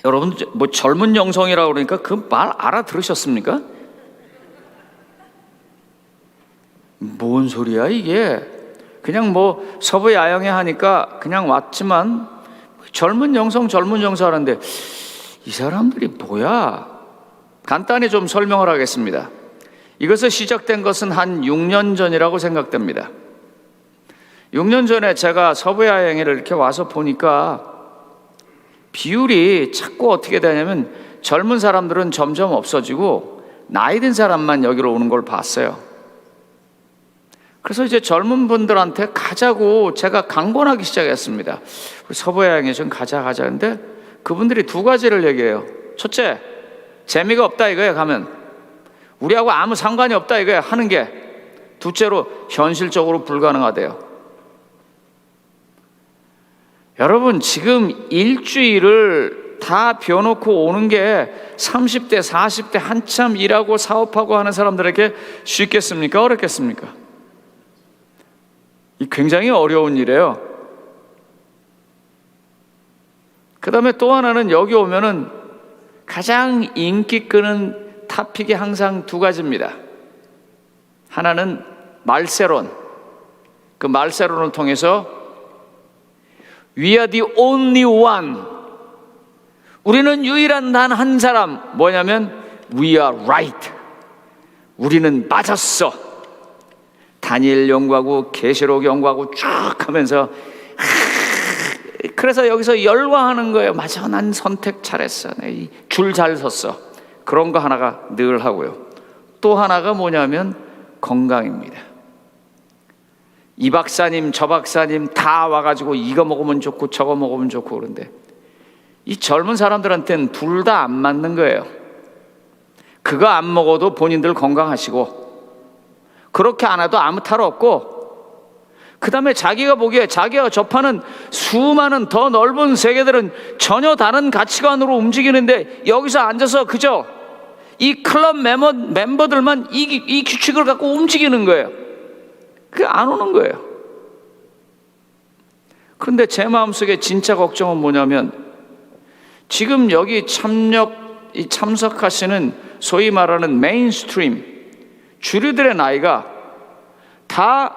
Speaker 1: 여러분, 뭐 젊은 영성이라고 그러니까 그 말 알아들으셨습니까? 뭔 소리야 이게? 그냥 뭐 서부 야영에 하니까 그냥 왔지만 젊은 영성 하는데 이 사람들이 뭐야? 간단히 좀 설명을 하겠습니다. 이것이 시작된 것은 한 6년 전이라고 생각됩니다. 6년 전에 제가 서부 야영회를 이렇게 와서 보니까 비율이 자꾸 어떻게 되냐면 젊은 사람들은 점점 없어지고 나이 든 사람만 여기로 오는 걸 봤어요. 그래서 이제 젊은 분들한테 가자고 제가 강권하기 시작했습니다. 우리 서부야영에 좀 가자 근데 그분들이 두 가지를 얘기해요. 첫째, 재미가 없다 이거예요. 가면 우리하고 아무 상관이 없다 이거예요. 하는 게. 둘째로 현실적으로 불가능하대요. 여러분, 지금 일주일을 다 비워놓고 오는 게 30대 40대 한참 일하고 사업하고 하는 사람들에게 쉽겠습니까? 어렵겠습니까? 이 굉장히 어려운 일이에요. 그 다음에 또 하나는 여기 오면은 가장 인기 끄는 토픽이 항상 두 가지입니다. 하나는 말세론. 그 말세론을 통해서 We are the only one. 우리는 유일한 단 한 사람. 뭐냐면 We are right. 우리는 맞았어. 다니엘 연구하고 계시록 연구하고 쭉 하면서 그래서 여기서 열광하는 거예요. 맞아, 난 선택 잘했어. 줄 잘 섰어. 그런 거 하나가 늘 하고요. 또 하나가 뭐냐면 건강입니다. 이 박사님 저 박사님 다 와가지고 이거 먹으면 좋고 저거 먹으면 좋고 그런데 이 젊은 사람들한테는 둘 다 안 맞는 거예요. 그거 안 먹어도 본인들 건강하시고 그렇게 안 해도 아무 탈 없고 그 다음에 자기가 보기에 자기가 접하는 수많은 더 넓은 세계들은 전혀 다른 가치관으로 움직이는데 여기서 앉아서 그저 이 클럽 멤버들만 이 규칙을 갖고 움직이는 거예요. 그게 안 오는 거예요. 그런데 제 마음속에 진짜 걱정은 뭐냐면 지금 여기 참석하시는 소위 말하는 메인스트림 주류들의 나이가 다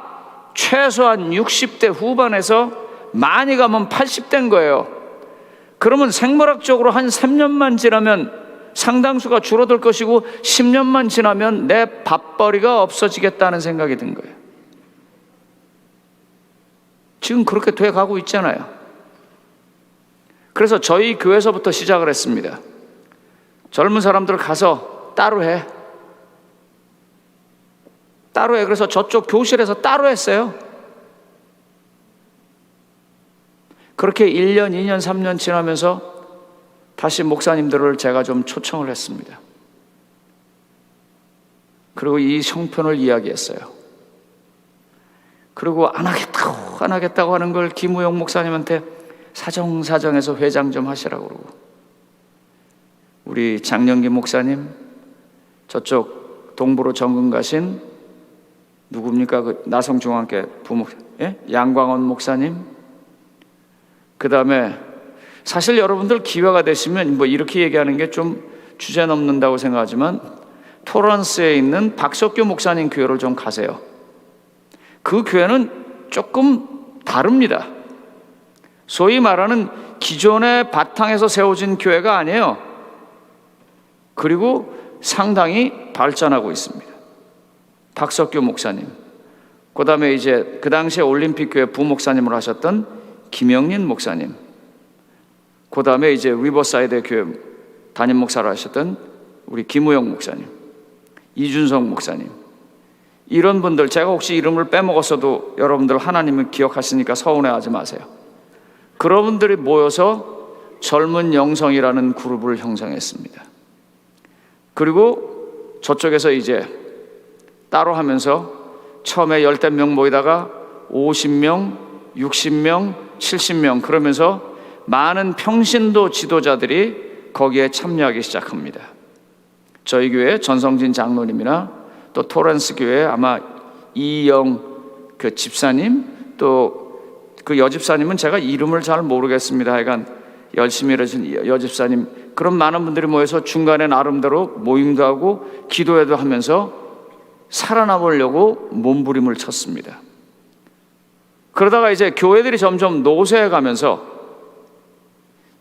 Speaker 1: 최소한 60대 후반에서 많이 가면 80대인 거예요. 그러면 생물학적으로 한 3년만 지나면 상당수가 줄어들 것이고 10년만 지나면 내 밥벌이가 없어지겠다는 생각이 든 거예요. 지금 그렇게 돼가고 있잖아요. 그래서 저희 교회에서부터 시작을 했습니다. 젊은 사람들 가서 따로 해. 따로 해. 그래서 저쪽 교실에서 따로 했어요. 그렇게 1년, 2년, 3년 지나면서 다시 목사님들을 제가 좀 초청을 했습니다. 그리고 이 형편을 이야기했어요. 그리고 안 하겠다고 하는 걸 김우영 목사님한테 사정사정해서 회장 좀 하시라고 그러고 우리 장영기 목사님 저쪽 동부로 전근 가신 누굽니까? 그 나성중앙교 부목 양광원 목사님 그 다음에 사실 여러분들 기회가 되시면 뭐 이렇게 얘기하는 게 좀 주제 넘는다고 생각하지만 토런스에 있는 박석규 목사님 교회를 좀 가세요. 그 교회는 조금 다릅니다. 소위 말하는 기존의 바탕에서 세워진 교회가 아니에요. 그리고 상당히 발전하고 있습니다. 박석규 목사님, 그 다음에 이제 그 당시에 올림픽교회 부목사님을 하셨던 김영린 목사님, 그 다음에 이제 리버사이드 교회 담임 목사를 하셨던 우리 김우영 목사님, 이준성 목사님, 이런 분들, 제가 혹시 이름을 빼먹었어도 여러분들 하나님을 기억하시니까 서운해하지 마세요. 그런 분들이 모여서 젊은 영성이라는 그룹을 형성했습니다. 그리고 저쪽에서 이제 따로 하면서 처음에 10대 명 모이다가 50명, 60명, 70명 그러면서 많은 평신도 지도자들이 거기에 참여하기 시작합니다. 저희 교회 전성진 장로님이나 또 토렌스 교회 아마 이영 그 집사님, 또 그 여집사님은 제가 이름을 잘 모르겠습니다. 하여간 열심히 일하신 여집사님, 그런 많은 분들이 모여서 중간에 나름대로 모임도 하고 기도회도 하면서 살아남으려고 몸부림을 쳤습니다. 그러다가 이제 교회들이 점점 노쇠해 가면서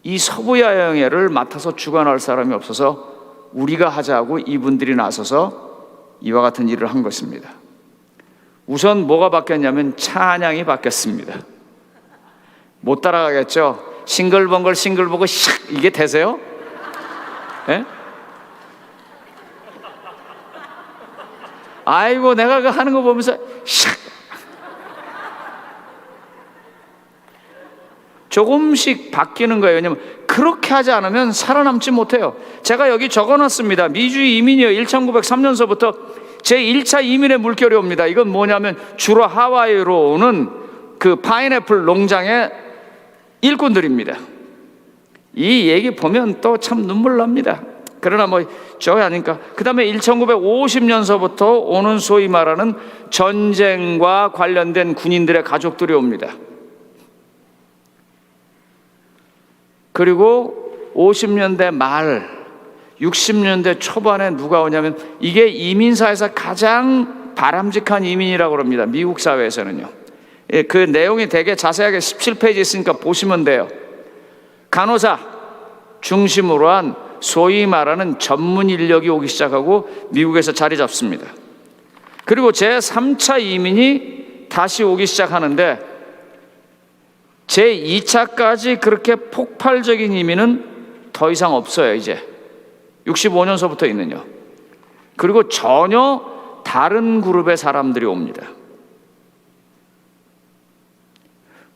Speaker 1: 이 서부야영회를 맡아서 주관할 사람이 없어서 우리가 하자고 이분들이 나서서 이와 같은 일을 한 것입니다. 우선 뭐가 바뀌었냐면 찬양이 바뀌었습니다. 못 따라가겠죠? 싱글벙글 싱글벙글 샥, 이게 되세요? 예? 아이고 내가 그 하는 거 보면서 샥 조금씩 바뀌는 거예요. 왜냐면 그렇게 하지 않으면 살아남지 못해요. 제가 여기 적어놨습니다. 미주의 이민이요, 1903년서부터 제1차 이민의 물결이 옵니다. 이건 뭐냐면 주로 하와이로 오는 그 파인애플 농장의 일꾼들입니다. 이 얘기 보면 또 참 눈물 납니다. 그러나 뭐 저게 아니니까. 그 다음에 1950년서부터 오는 소위 말하는 전쟁과 관련된 군인들의 가족들이 옵니다. 그리고 50년대 말 60년대 초반에 누가 오냐면 이게 이민사에서 가장 바람직한 이민이라고 합니다. 미국 사회에서는요. 예, 그 내용이 되게 자세하게 17페이지 있으니까 보시면 돼요. 간호사 중심으로 한 소위 말하는 전문 인력이 오기 시작하고 미국에서 자리 잡습니다. 그리고 제3차 이민이 다시 오기 시작하는데 제2차까지 그렇게 폭발적인 이민은 더 이상 없어요. 이제 65년서부터 있는요. 그리고 전혀 다른 그룹의 사람들이 옵니다.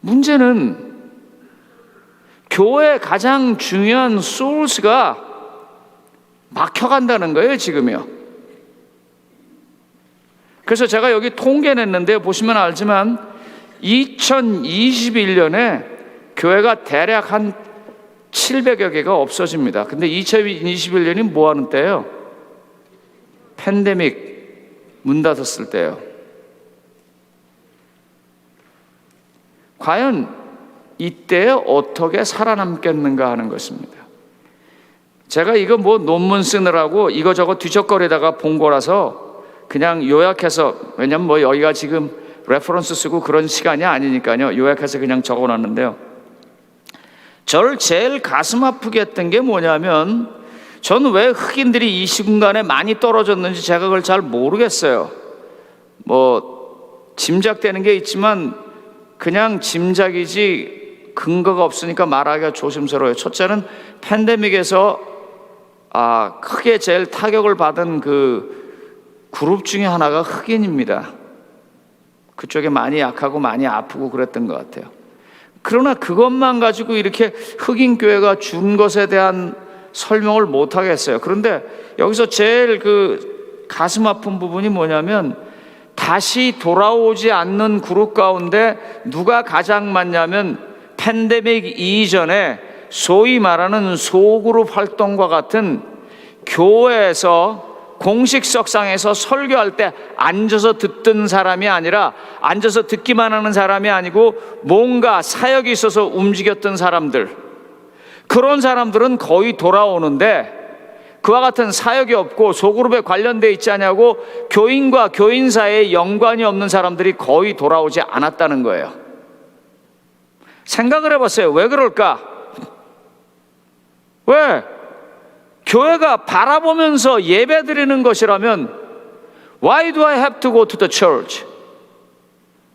Speaker 1: 문제는 교회의 가장 중요한 소스가 막혀간다는 거예요, 지금요. 그래서 제가 여기 통계 냈는데 보시면 알지만 2021년에 교회가 대략 한 700여 개가 없어집니다. 근데 2021년이 뭐 하는 때예요? 팬데믹 문 닫았을 때예요. 과연 이때 어떻게 살아남겠는가 하는 것입니다. 제가 이거 뭐 논문 쓰느라고 이거저거 뒤적거리다가 본 거라서 그냥 요약해서, 왜냐면 뭐 여기가 지금 레퍼런스 쓰고 그런 시간이 아니니까요. 요약해서 그냥 적어놨는데요. 저를 제일 가슴 아프게 했던 게 뭐냐면 저는 왜 흑인들이 이 시간에 많이 떨어졌는지 제가 그걸 잘 모르겠어요. 뭐 짐작되는 게 있지만 그냥 짐작이지 근거가 없으니까 말하기가 조심스러워요. 첫째는 팬데믹에서 크게 제일 타격을 받은 그 그룹 중에 하나가 흑인입니다. 그쪽에 많이 약하고 많이 아프고 그랬던 것 같아요. 그러나 그것만 가지고 이렇게 흑인 교회가 준 것에 대한 설명을 못 하겠어요. 그런데 여기서 제일 그 가슴 아픈 부분이 뭐냐면 다시 돌아오지 않는 그룹 가운데 누가 가장 많냐면 팬데믹 이전에 소위 말하는 소그룹 활동과 같은 교회에서 공식 석상에서 설교할 때 앉아서 듣던 사람이 아니라 앉아서 듣기만 하는 사람이 아니고 뭔가 사역이 있어서 움직였던 사람들, 그런 사람들은 거의 돌아오는데 그와 같은 사역이 없고 소그룹에 관련되어 있지 않냐고 교인과 교인 사이에 연관이 없는 사람들이 거의 돌아오지 않았다는 거예요. 생각을 해봤어요. 왜 그럴까? 왜? 교회가 바라보면서 예배 드리는 것이라면 Why do I have to go to the church?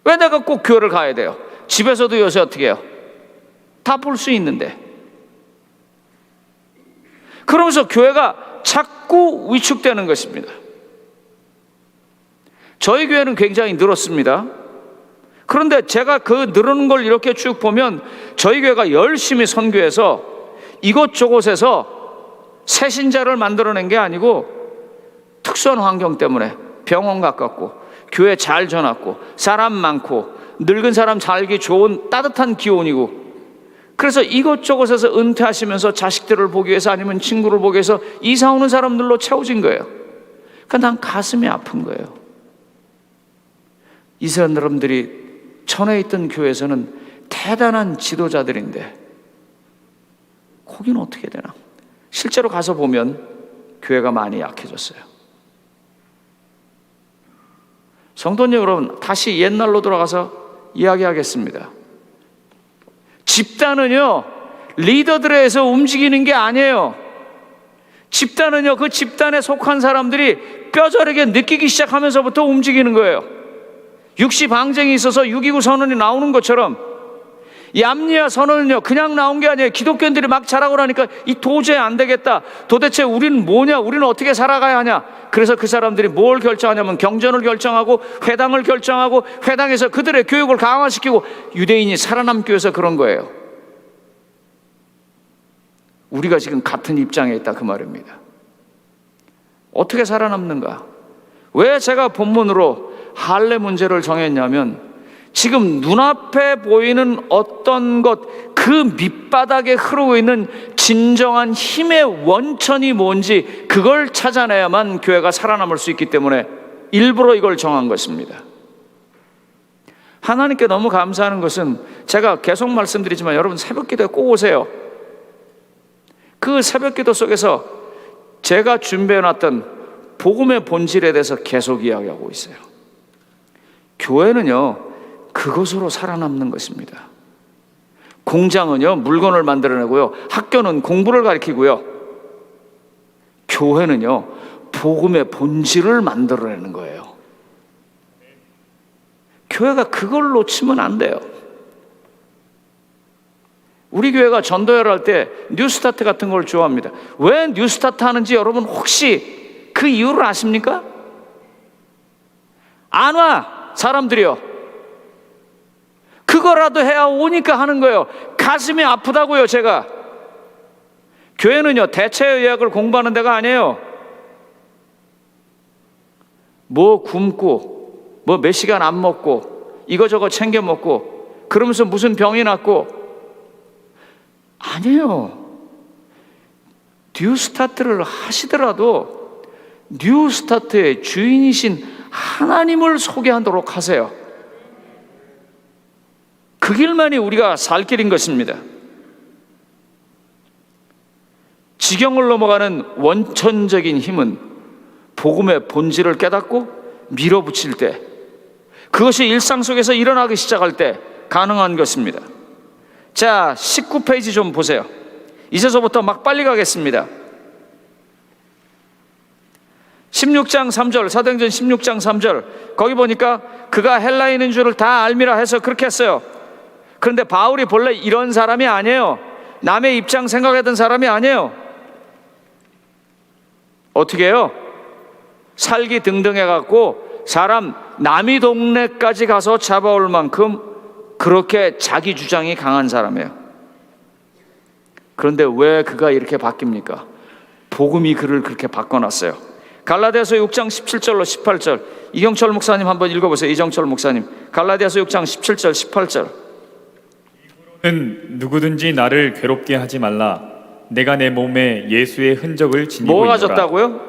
Speaker 1: 왜 내가 꼭 교회를 가야 돼요? 집에서도 요새 어떻게 해요? 다 볼 수 있는데. 그러면서 교회가 자꾸 위축되는 것입니다. 저희 교회는 굉장히 늘었습니다. 그런데 제가 그 늘어는 걸 이렇게 쭉 보면 저희 교회가 열심히 선교해서 이곳저곳에서 새 신자를 만들어낸 게 아니고 특수한 환경 때문에 병원 가깝고 교회 잘 전왔고 사람 많고 늙은 사람 살기 좋은 따뜻한 기온이고, 그래서 이곳저곳에서 은퇴하시면서 자식들을 보기 위해서 아니면 친구를 보기 위해서 이사 오는 사람들로 채워진 거예요. 그러니까 난 가슴이 아픈 거예요. 이스라엘 사람들이 전에 있던 교회에서는 대단한 지도자들인데 거기는 어떻게 되나? 실제로 가서 보면 교회가 많이 약해졌어요. 성도님 여러분, 다시 옛날로 돌아가서 이야기하겠습니다. 집단은요, 리더들에 의해서 움직이는 게 아니에요. 집단은요, 그 집단에 속한 사람들이 뼈저리게 느끼기 시작하면서부터 움직이는 거예요. 육시 방쟁이 있어서 6.29 선언이 나오는 것처럼 이 암리아 선언은요, 그냥 나온 게 아니에요. 기독교인들이 막 자라고 나니까 이 도저히 안 되겠다. 도대체 우리는 뭐냐? 우리는 어떻게 살아가야 하냐? 그래서 그 사람들이 뭘 결정하냐면 경전을 결정하고 회당을 결정하고 회당에서 그들의 교육을 강화시키고 유대인이 살아남기 위해서 그런 거예요. 우리가 지금 같은 입장에 있다 그 말입니다. 어떻게 살아남는가? 왜 제가 본문으로 할례 문제를 정했냐면 지금 눈앞에 보이는 어떤 것, 그 밑바닥에 흐르고 있는 진정한 힘의 원천이 뭔지 그걸 찾아내야만 교회가 살아남을 수 있기 때문에 일부러 이걸 정한 것입니다. 하나님께 너무 감사하는 것은 제가 계속 말씀드리지만 여러분 새벽기도에 꼭 오세요. 그 새벽기도 속에서 제가 준비해놨던 복음의 본질에 대해서 계속 이야기하고 있어요. 교회는요, 그것으로 살아남는 것입니다. 공장은요, 물건을 만들어내고요, 학교는 공부를 가르치고요, 교회는요, 복음의 본질을 만들어내는 거예요. 교회가 그걸 놓치면 안 돼요. 우리 교회가 전도회를 할 때 뉴스타트 같은 걸 좋아합니다. 왜 뉴스타트 하는지 여러분 혹시 그 이유를 아십니까? 안 와, 사람들이요. 그거라도 해야 오니까 하는 거예요. 가슴이 아프다고요, 제가. 교회는요, 대체 의학을 공부하는 데가 아니에요. 뭐 굶고, 뭐 몇 시간 안 먹고, 이거저거 챙겨 먹고, 그러면서 무슨 병이 났고, 아니에요. 뉴스타트를 하시더라도 뉴스타트의 주인이신 하나님을 소개하도록 하세요. 그 길만이 우리가 살 길인 것입니다. 지경을 넘어가는 원천적인 힘은 복음의 본질을 깨닫고 밀어붙일 때, 그것이 일상 속에서 일어나기 시작할 때 가능한 것입니다. 자, 19페이지 좀 보세요. 이제서부터 막 빨리 가겠습니다. 16장 3절, 사도행전 16장 3절, 거기 보니까 그가 헬라인인 줄을 다 알미라 해서 그렇게 했어요. 그런데 바울이 본래 이런 사람이 아니에요. 남의 입장 생각하던 사람이 아니에요. 어떻게 해요? 살기 등등해갖고 사람 남이 동네까지 가서 잡아올 만큼 그렇게 자기 주장이 강한 사람이에요. 그런데 왜 그가 이렇게 바뀝니까? 복음이 그를 그렇게 바꿔놨어요. 갈라디아서 6장 17절로 18절, 이경철 목사님 한번 읽어보세요. 이정철 목사님, 갈라디아서 6장 17절 18절.
Speaker 2: 누구든지 나를 괴롭게 하지 말라. 내가 내 몸에 예수의 흔적을 지니고
Speaker 1: 뭐
Speaker 2: 있노라.
Speaker 1: 가졌다고요?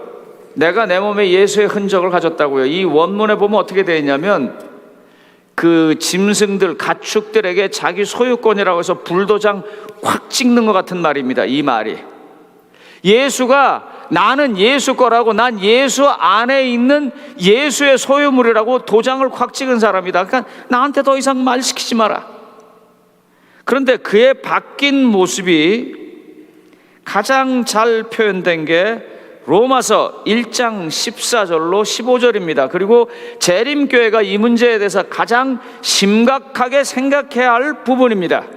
Speaker 1: 내가 내 몸에 예수의 흔적을 가졌다고요. 이 원문에 보면 어떻게 되어 있냐면 그 짐승들, 가축들에게 자기 소유권이라고 해서 불도장 확 찍는 것 같은 말입니다. 이 말이 예수가 나는 예수 거라고, 난 예수 안에 있는 예수의 소유물이라고 도장을 확 찍은 사람이다. 그러니까 나한테 더 이상 말 시키지 마라. 그런데 그의 바뀐 모습이 가장 잘 표현된 게 로마서 1장 14절로 15절입니다. 그리고 재림교회가 이 문제에 대해서 가장 심각하게 생각해야 할 부분입니다.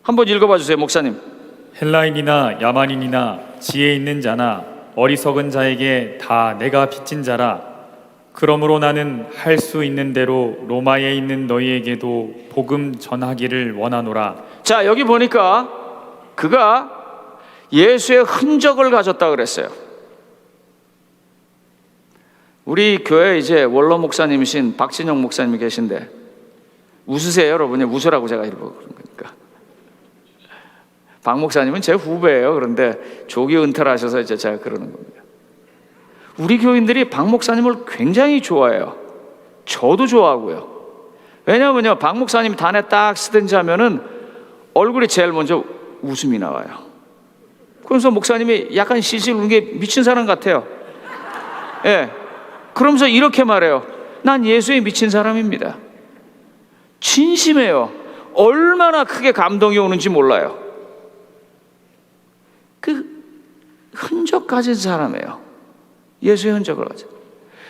Speaker 1: 한번 읽어봐 주세요, 목사님.
Speaker 2: 헬라인이나 야만인이나 지혜 있는 자나 어리석은 자에게 다 내가 빚진 자라. 그러므로 나는 할 수 있는 대로 로마에 있는 너희에게도 복음 전하기를 원하노라.
Speaker 1: 자, 여기 보니까 그가 예수의 흔적을 가졌다 그랬어요. 우리 교회 이제 원로 목사님이신 박진영 목사님이 계신데 웃으세요, 여러분이. 웃으라고 제가 이러고 그런 거니까. 박 목사님은 제 후배예요. 그런데 조기 은퇴를 하셔서 이제 제가 그러는 겁니다. 우리 교인들이 박 목사님을 굉장히 좋아해요. 저도 좋아하고요. 왜냐하면요, 박 목사님이 단에 딱 쓰든지 하면은 얼굴이 제일 먼저 웃음이 나와요. 그래서 목사님이 약간 실실 우는 게 미친 사람 같아요. 예. 그러면서 이렇게 말해요. 난 예수에 미친 사람입니다. 진심해요. 얼마나 크게 감동이 오는지 몰라요. 그 흔적 가진 사람이에요. 예수의 흔적을 가진.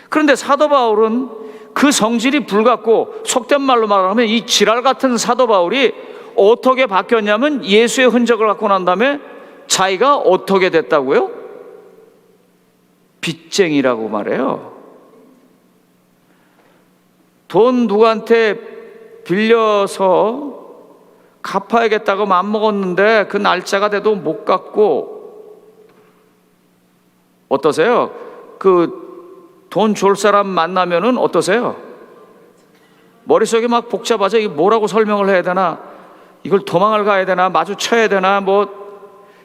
Speaker 1: 그런데 사도 바울은 그 성질이 불같고, 속된 말로 말하면 이 지랄 같은 사도 바울이 어떻게 바뀌었냐면 예수의 흔적을 갖고 난 다음에 자기가 어떻게 됐다고요? 빚쟁이라고 말해요. 돈 누구한테 빌려서 갚아야겠다고 맘먹었는데 그 날짜가 돼도 못 갚고, 어떠세요? 그 돈 줄 사람 만나면은 어떠세요? 머릿속이 막 복잡하죠. 이게 뭐라고 설명을 해야 되나? 이걸 도망을 가야 되나? 마주쳐야 되나?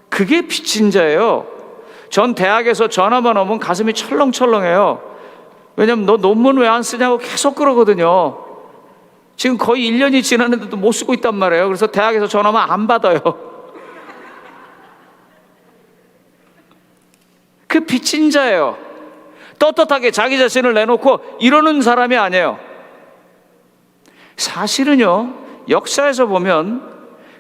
Speaker 1: 그게 빚진 자예요. 전 대학에서 전화만 오면 가슴이 철렁철렁해요. 왜냐면 너 논문 왜 안 쓰냐고 계속 그러거든요. 지금 거의 1년이 지났는데도 못 쓰고 있단 말이에요. 그래서 대학에서 전화만 안 받아요. 그 빚진 자예요. 떳떳하게 자기 자신을 내놓고 이러는 사람이 아니에요. 사실은요, 역사에서 보면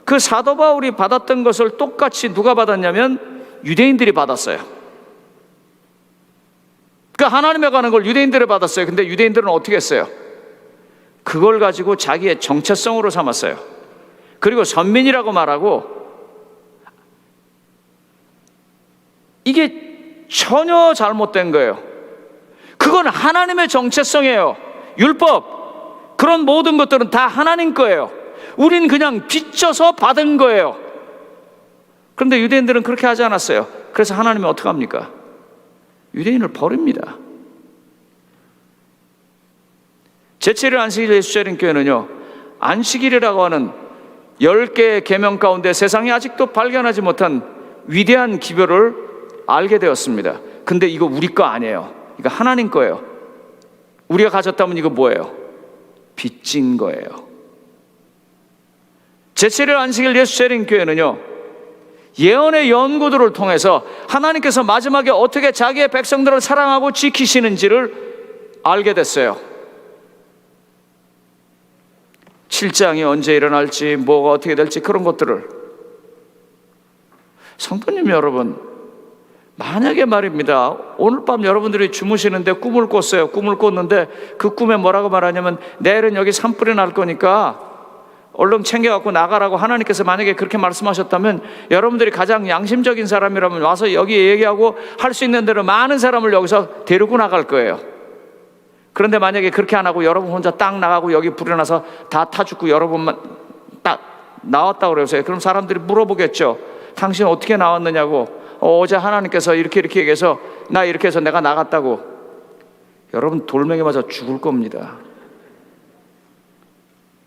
Speaker 1: 그 사도 바울이 받았던 것을 똑같이 누가 받았냐면 유대인들이 받았어요. 그 하나님에 관한 걸 유대인들이 받았어요. 근데 유대인들은 어떻게 했어요? 그걸 가지고 자기의 정체성으로 삼았어요. 그리고 선민이라고 말하고, 이게 전혀 잘못된 거예요. 그건 하나님의 정체성이에요. 율법, 그런 모든 것들은 다 하나님 거예요. 우린 그냥 빚져서 받은 거예요. 그런데 유대인들은 그렇게 하지 않았어요. 그래서 하나님이 어떻게 합니까? 유대인을 버립니다. 제7일 안식일 예수재림교회는요, 안식일이라고 하는 10개의 계명 가운데 세상이 아직도 발견하지 못한 위대한 기별을 알게 되었습니다. 근데 이거 우리 거 아니에요. 이거 하나님 거예요. 우리가 가졌다면 이거 뭐예요? 빚진 거예요. 제7일 안식일 예수재림교회는요, 예언의 연구들을 통해서 하나님께서 마지막에 어떻게 자기의 백성들을 사랑하고 지키시는지를 알게 됐어요. 7장이 언제 일어날지, 뭐가 어떻게 될지, 그런 것들을. 성도님 여러분, 만약에 말입니다, 오늘 밤 여러분들이 주무시는데 꿈을 꿨어요. 꿈을 꿨는데 그 꿈에 뭐라고 말하냐면, 내일은 여기 산불이 날 거니까 얼른 챙겨갖고 나가라고 하나님께서 만약에 그렇게 말씀하셨다면, 여러분들이 가장 양심적인 사람이라면 와서 여기 얘기하고 할 수 있는 대로 많은 사람을 여기서 데리고 나갈 거예요. 그런데 만약에 그렇게 안 하고 여러분 혼자 딱 나가고 여기 불이 나서 다 타 죽고 여러분만 딱 나왔다고 그러세요. 그럼 사람들이 물어보겠죠. 당신 어떻게 나왔느냐고. 어제 하나님께서 이렇게 얘기해서 나 이렇게 해서 내가 나갔다고. 여러분 돌멩이 맞아 죽을 겁니다.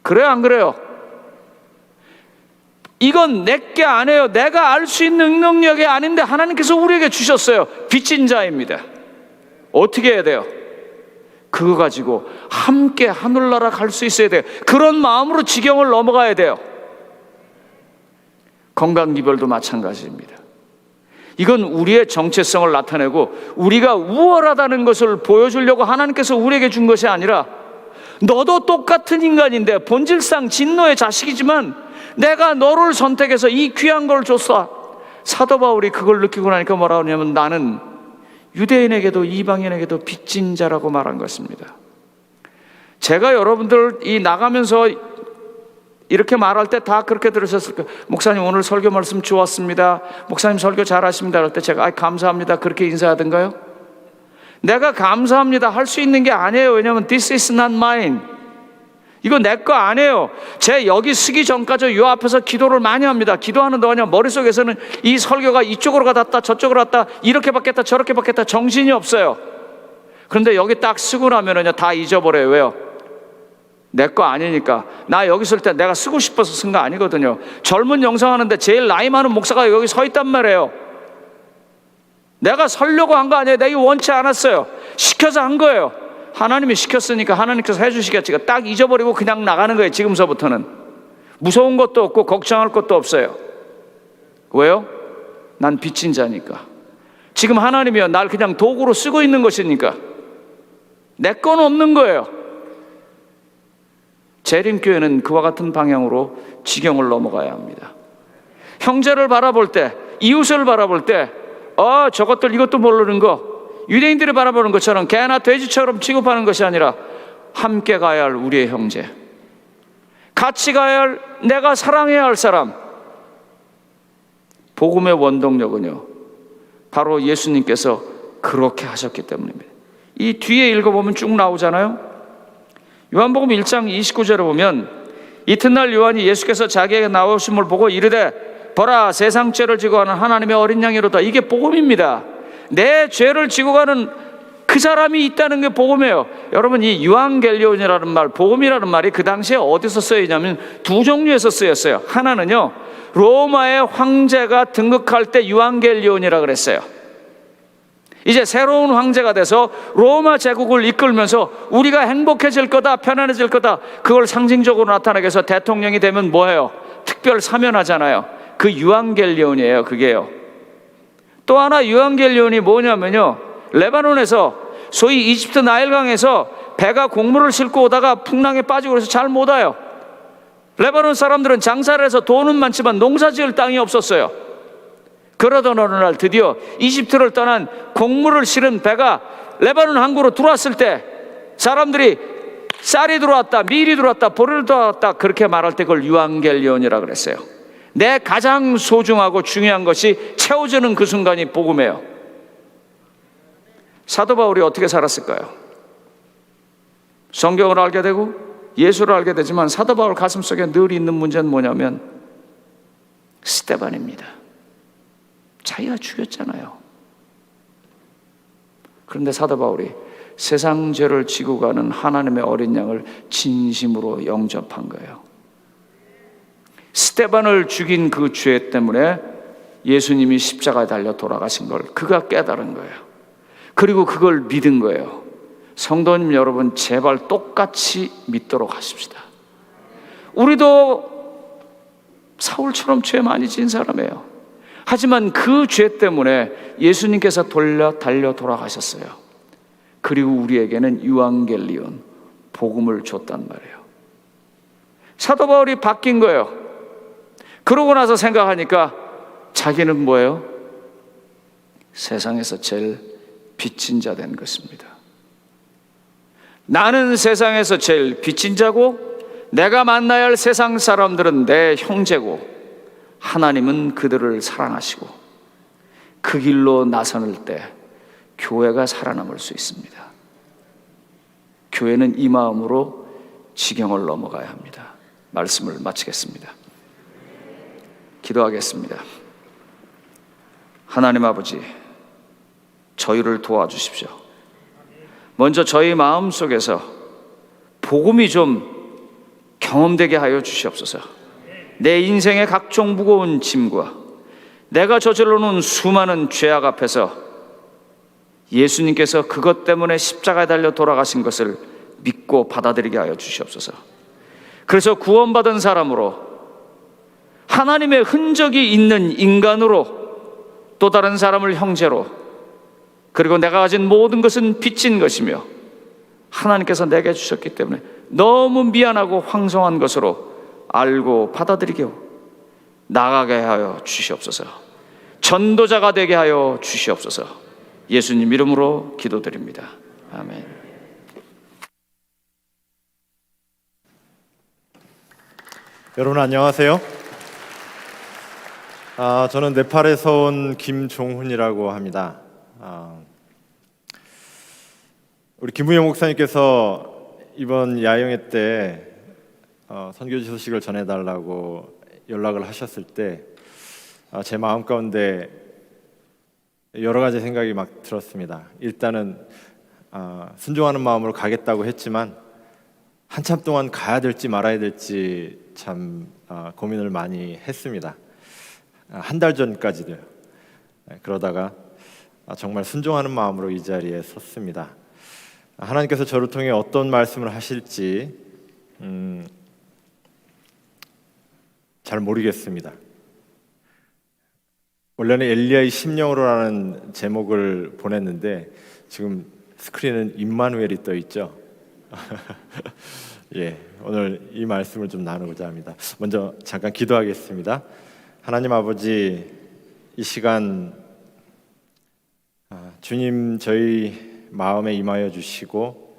Speaker 1: 그래요, 안 그래요? 이건 내게 아니에요. 내가 알 수 있는 능력이 아닌데 하나님께서 우리에게 주셨어요. 빚진 자입니다. 어떻게 해야 돼요? 그거 가지고 함께 하늘나라 갈 수 있어야 돼요. 그런 마음으로 지경을 넘어가야 돼요. 건강기별도 마찬가지입니다. 이건 우리의 정체성을 나타내고 우리가 우월하다는 것을 보여주려고 하나님께서 우리에게 준 것이 아니라, 너도 똑같은 인간인데 본질상 진노의 자식이지만 내가 너를 선택해서 이 귀한 걸 줬어. 사도 바울이 그걸 느끼고 나니까 뭐라 하냐면 나는 유대인에게도 이방인에게도 빚진 자라고 말한 것입니다. 제가 여러분들 이 나가면서 이렇게 말할 때 다 그렇게 들으셨을 거예요. 목사님 오늘 설교 말씀 좋았습니다. 목사님 설교 잘하십니다. 그럴 때 제가 감사합니다 그렇게 인사하던가요? 내가 감사합니다 할 수 있는 게 아니에요. 왜냐하면 this is not mine. 이거 내 거 아니에요. 제 여기 서기 전까지 요 앞에서 기도를 많이 합니다. 기도하는 동안에 머릿속에서는 이 설교가 이쪽으로 갔다 저쪽으로 갔다 이렇게 받겠다 저렇게 받겠다 정신이 없어요. 그런데 여기 딱 쓰고 나면은요 다 잊어버려요. 왜요? 내 거 아니니까. 나 여기 있을 때 내가 쓰고 싶어서 쓴 거 아니거든요. 젊은 영성하는데 제일 나이 많은 목사가 여기 서 있단 말이에요. 내가 서려고 한 거 아니에요. 내가 원치 않았어요. 시켜서 한 거예요. 하나님이 시켰으니까 하나님께서 해주시겠지. 딱 잊어버리고 그냥 나가는 거예요. 지금서부터는 무서운 것도 없고 걱정할 것도 없어요. 왜요? 난 빚진 자니까. 지금 하나님이요 날 그냥 도구로 쓰고 있는 것이니까 내 건 없는 거예요. 재림교회는 그와 같은 방향으로 지경을 넘어가야 합니다. 형제를 바라볼 때, 이웃을 바라볼 때 저것들 이것도 모르는 거, 유대인들이 바라보는 것처럼 개나 돼지처럼 취급하는 것이 아니라 함께 가야 할 우리의 형제, 같이 가야 할 내가 사랑해야 할 사람. 복음의 원동력은요 바로 예수님께서 그렇게 하셨기 때문입니다. 이 뒤에 읽어보면 쭉 나오잖아요. 요한복음 1장 29절에 보면 이튿날 요한이 예수께서 자기에게 나오심을 보고 이르되 보라 세상 죄를 지고 가는 하나님의 어린 양이로다. 이게 복음입니다. 내 죄를 지고 가는 그 사람이 있다는 게 복음이에요. 여러분 이 유앙겔리온이라는 말, 복음이라는 말이 그 당시에 어디서 쓰여있냐면 두 종류에서 쓰였어요. 하나는요 로마의 황제가 등극할 때 유앙겔리온이라고 그랬어요. 이제 새로운 황제가 돼서 로마 제국을 이끌면서 우리가 행복해질 거다 편안해질 거다 그걸 상징적으로 나타내기 위해서 대통령이 되면 뭐예요? 특별 사면하잖아요. 그 유앙겔리온이에요. 그게요. 또 하나 유앙겔리온이 뭐냐면요 레바논에서 소위 이집트 나일강에서 배가 곡물을 싣고 오다가 풍랑에 빠지고 그래서 잘 못 와요. 레바논 사람들은 장사를 해서 돈은 많지만 농사 지을 땅이 없었어요. 그러던 어느 날 드디어 이집트를 떠난 곡물을 실은 배가 레바논 항구로 들어왔을 때 사람들이 쌀이 들어왔다 밀이 들어왔다 보리를 들어왔다 그렇게 말할 때 그걸 유앙겔리온이라고 그랬어요. 내 가장 소중하고 중요한 것이 채워지는 그 순간이 복음이에요. 사도 바울이 어떻게 살았을까요? 성경을 알게 되고 예수를 알게 되지만 사도 바울 가슴속에 늘 있는 문제는 뭐냐면 스데반입니다. 자기가 죽였잖아요. 그런데 사도 바울이 세상 죄를 지고 가는 하나님의 어린 양을 진심으로 영접한 거예요. 스데반을 죽인 그 죄 때문에 예수님이 십자가에 달려 돌아가신 걸 그가 깨달은 거예요. 그리고 그걸 믿은 거예요. 성도님 여러분 제발 똑같이 믿도록 하십시다. 우리도 사울처럼 죄 많이 지은 사람이에요. 하지만 그 죄 때문에 예수님께서 달려 돌아가셨어요. 그리고 우리에게는 유앙겔리온 복음을 줬단 말이에요. 사도 바울이 바뀐 거예요. 그러고 나서 생각하니까 자기는 뭐예요? 세상에서 제일 빚진 자 된 것입니다. 나는 세상에서 제일 빚진 자고 내가 만나야 할 세상 사람들은 내 형제고 하나님은 그들을 사랑하시고 그 길로 나서는 때 교회가 살아남을 수 있습니다. 교회는 이 마음으로 지경을 넘어가야 합니다. 말씀을 마치겠습니다. 기도하겠습니다. 하나님 아버지, 저희를 도와주십시오. 먼저 저희 마음속에서 복음이 좀 경험되게 하여 주시옵소서. 내 인생의 각종 무거운 짐과 내가 저질러 놓은 수많은 죄악 앞에서 예수님께서 그것 때문에 십자가에 달려 돌아가신 것을 믿고 받아들이게 하여 주시옵소서. 그래서 구원받은 사람으로 하나님의 흔적이 있는 인간으로 또 다른 사람을 형제로 그리고 내가 가진 모든 것은 빚진 것이며 하나님께서 내게 주셨기 때문에 너무 미안하고 황송한 것으로 알고 받아들이게 나가게 하여 주시옵소서. 전도자가 되게 하여 주시옵소서. 예수님 이름으로 기도드립니다. 아멘.
Speaker 3: 여러분 안녕하세요. 저는 네팔에서 온 김종훈이라고 합니다. 우리 김우영 목사님께서 이번 야영회 때 선교지 소식을 전해달라고 연락을 하셨을 때 제 마음 가운데 여러 가지 생각이 막 들었습니다. 일단은 순종하는 마음으로 가겠다고 했지만 한참 동안 가야 될지 말아야 될지 참 고민을 많이 했습니다. 한 달 전까지도요. 그러다가 정말 순종하는 마음으로 이 자리에 섰습니다. 하나님께서 저를 통해 어떤 말씀을 하실지 잘 모르겠습니다. 원래는 엘리야의 심령으로라는 제목을 보냈는데 지금 스크린은 임마누엘이 떠 있죠. 예, 오늘 이 말씀을 좀 나누고자 합니다. 먼저 잠깐 기도하겠습니다. 하나님 아버지, 이 시간 주님 저희 마음에 임하여 주시고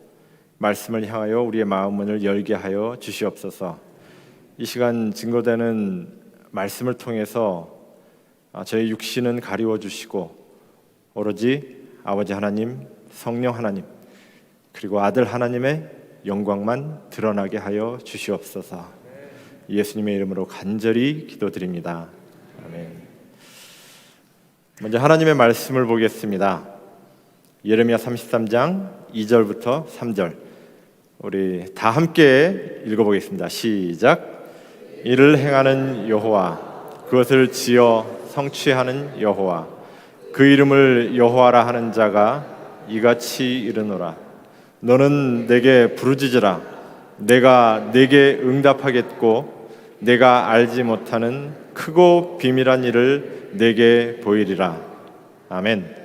Speaker 3: 말씀을 향하여 우리의 마음 문을 열게 하여 주시옵소서. 이 시간 증거되는 말씀을 통해서 저희 육신은 가리워 주시고 오로지 아버지 하나님, 성령 하나님, 그리고 아들 하나님의 영광만 드러나게 하여 주시옵소서. 예수님의 이름으로 간절히 기도드립니다. 아멘. 먼저 하나님의 말씀을 보겠습니다. 예레미야 33장 2절부터 3절 우리 다 함께 읽어보겠습니다. 시작. 이를 행하는 여호와, 그것을 지어 성취하는 여호와, 그 이름을 여호와라 하는 자가 이같이 이르노라. 너는 내게 부르짖으라. 내가 내게 응답하겠고 내가 알지 못하는 크고 비밀한 일을 내게 보이리라. 아멘.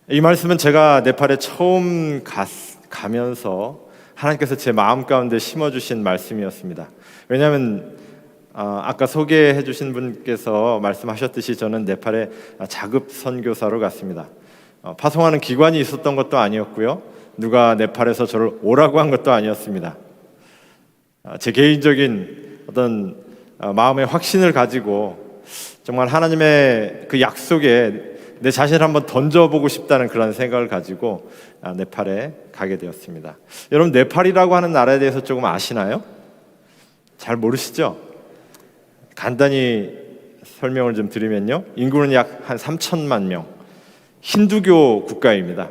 Speaker 3: 이 말씀은 제가 네팔에 처음 가면서 하나님께서 제 마음 가운데 심어주신 말씀이었습니다. 왜냐하면 아까 소개해 주신 분께서 말씀하셨듯이 저는 네팔에 자급 선교사로 갔습니다. 파송하는 기관이 있었던 것도 아니었고요, 누가 네팔에서 저를 오라고 한 것도 아니었습니다. 제 개인적인 어떤 마음의 확신을 가지고 정말 하나님의 그 약속에 내 자신을 한번 던져보고 싶다는 그런 생각을 가지고 네팔에 가게 되었습니다. 여러분, 네팔이라고 하는 나라에 대해서 조금 아시나요? 잘 모르시죠? 간단히 설명을 좀 드리면요, 인구는 약 한 3천만 명, 힌두교 국가입니다.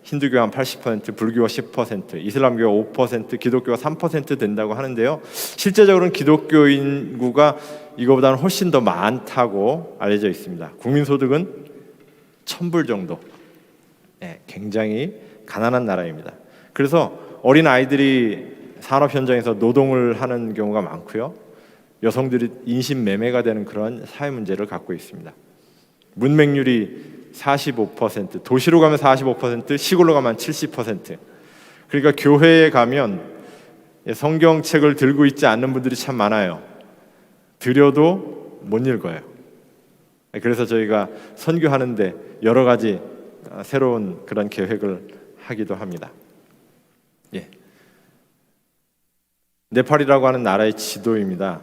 Speaker 3: 힌두교 한 80%, 불교가 10%, 이슬람교가 5%, 기독교가 3% 된다고 하는데요, 실제적으로는 기독교 인구가 이거보다는 훨씬 더 많다고 알려져 있습니다. 국민소득은 1,000불 정도. 네, 굉장히 가난한 나라입니다. 그래서 어린 아이들이 산업 현장에서 노동을 하는 경우가 많고요, 여성들이 인신매매가 되는 그런 사회 문제를 갖고 있습니다. 문맹률이 45%, 도시로 가면 45%, 시골로 가면 70%. 그러니까 교회에 가면 성경책을 들고 있지 않는 분들이 참 많아요. 드려도 못 읽어요. 그래서 저희가 선교하는데 여러 가지 새로운 그런 계획을 하기도 합니다. 예. 네팔이라고 하는 나라의 지도입니다.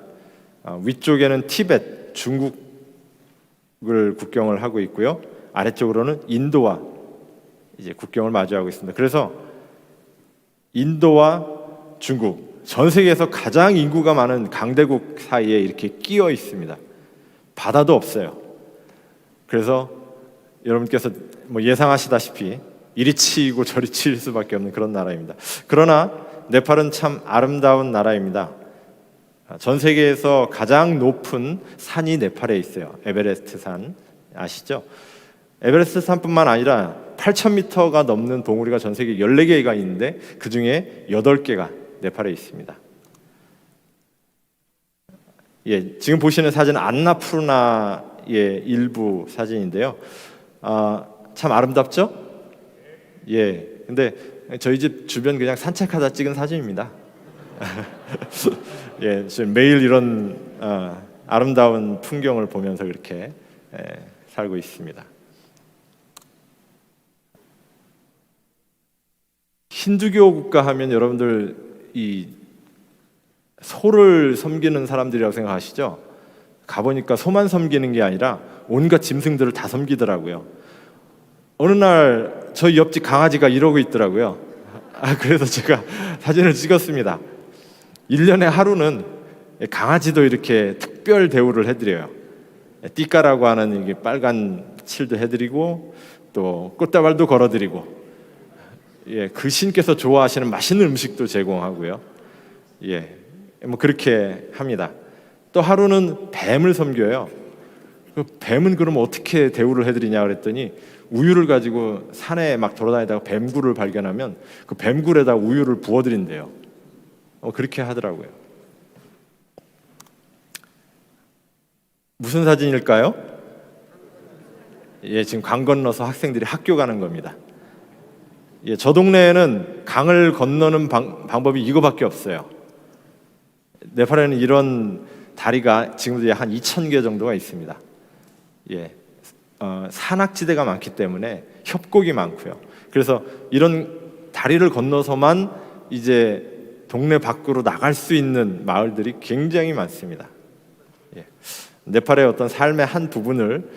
Speaker 3: 위쪽에는 티벳, 중국을 국경을 하고 있고요, 아래쪽으로는 인도와 이제 국경을 마주하고 있습니다. 그래서 인도와 중국, 전 세계에서 가장 인구가 많은 강대국 사이에 이렇게 끼어 있습니다. 바다도 없어요. 그래서 여러분께서 뭐 예상하시다시피 이리 치이고 저리 치일 수밖에 없는 그런 나라입니다. 그러나 네팔은 참 아름다운 나라입니다. 전 세계에서 가장 높은 산이 네팔에 있어요. 에베레스트 산 아시죠? 에베레스트 산뿐만 아니라 8,000m가 넘는 봉우리가 전 세계 14개가 있는데 그 중에 8개가 네팔에 있습니다. 예, 지금 보시는 사진은 안나푸르나의 일부 사진인데요. 참 아름답죠? 예, 근데 저희 집 주변 그냥 산책하다 찍은 사진입니다. 예, 지금 매일 이런 아름다운 풍경을 보면서 그렇게 살고 있습니다. 힌두교 국가 하면 여러분들 이 소를 섬기는 사람들이라고 생각하시죠? 가보니까 소만 섬기는 게 아니라 온갖 짐승들을 다 섬기더라고요. 어느 날 저희 옆집 강아지가 이러고 있더라고요. 그래서 제가 사진을 찍었습니다. 1년에 하루는 강아지도 이렇게 특별 대우를 해드려요. 띠까라고 하는 이게 빨간 칠도 해드리고 또 꽃다발도 걸어드리고, 그 신께서 좋아하시는 맛있는 음식도 제공하고요. 뭐 그렇게 합니다. 또 하루는 뱀을 섬겨요. 그 뱀은 그럼 어떻게 대우를 해드리냐 그랬더니 우유를 가지고 산에 막 돌아다니다가 뱀굴을 발견하면 그 뱀굴에다 우유를 부어드린대요. 그렇게 하더라고요. 무슨 사진일까요? 지금 강 건너서 학생들이 학교 가는 겁니다. 저 동네에는 강을 건너는 방법이 이거밖에 없어요. 네팔에는 이런 다리가 지금도 한 2,000개 정도가 있습니다. 산악지대가 많기 때문에 협곡이 많고요. 그래서 이런 다리를 건너서만 이제 동네 밖으로 나갈 수 있는 마을들이 굉장히 많습니다. 네팔의 어떤 삶의 한 부분을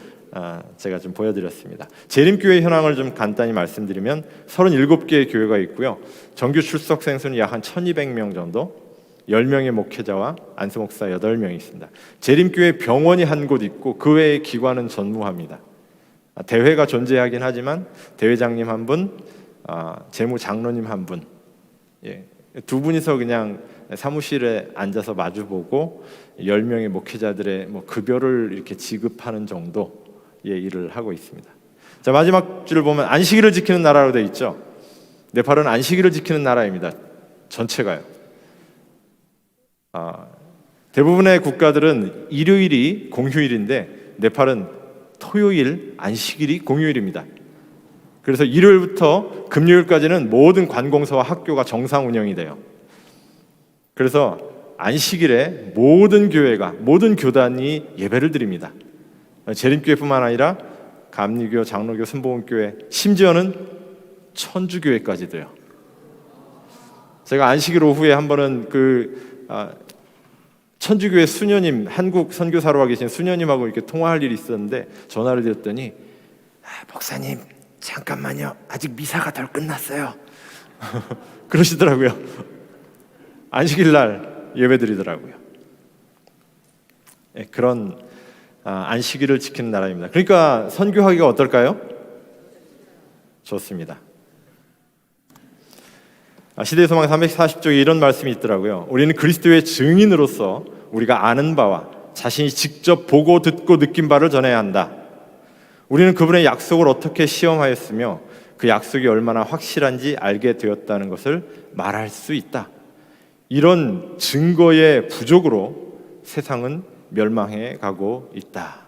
Speaker 3: 제가 좀 보여드렸습니다. 재림교회 현황을 좀 간단히 말씀드리면 37개의 교회가 있고요. 정규 출석생 수는 약 한 1,200명 정도, 10명의 목회자와 안수 목사 8명이 있습니다. 재림교회 병원이 한 곳 있고 그 외의 기관은 전무합니다. 대회가 존재하긴 하지만 대회장님 한 분, 재무장로님 한 분, 두 분이서 그냥 사무실에 앉아서 마주보고 10명의 목회자들의 급여를 이렇게 지급하는 정도의 일을 하고 있습니다. 자, 마지막 줄을 보면 안식일을 지키는 나라로 되어 있죠. 네팔은 안식일을 지키는 나라입니다. 전체가요. 대부분의 국가들은 일요일이 공휴일인데 네팔은 토요일, 안식일이 공휴일입니다. 그래서 일요일부터 금요일까지는 모든 관공서와 학교가 정상 운영이 돼요. 그래서 안식일에 모든 교회가, 모든 교단이 예배를 드립니다. 재림교회뿐만 아니라 감리교, 장로교, 순복음교회, 심지어는 천주교회까지도요. 제가 안식일 오후에 한 번은 천주교회 수녀님, 한국 선교사로 와 계신 수녀님하고 이렇게 통화할 일이 있었는데 전화를 드렸더니 목사님 잠깐만요, 아직 미사가 덜 끝났어요. 그러시더라고요. 안식일 날 예배드리더라고요. 그런 안식일을 지키는 나라입니다. 그러니까 선교하기가 어떨까요? 좋습니다. 시대의 소망 340쪽에 이런 말씀이 있더라고요. 우리는 그리스도의 증인으로서 우리가 아는 바와 자신이 직접 보고 듣고 느낀 바를 전해야 한다. 우리는 그분의 약속을 어떻게 시험하였으며 그 약속이 얼마나 확실한지 알게 되었다는 것을 말할 수 있다. 이런 증거의 부족으로 세상은 멸망해 가고 있다.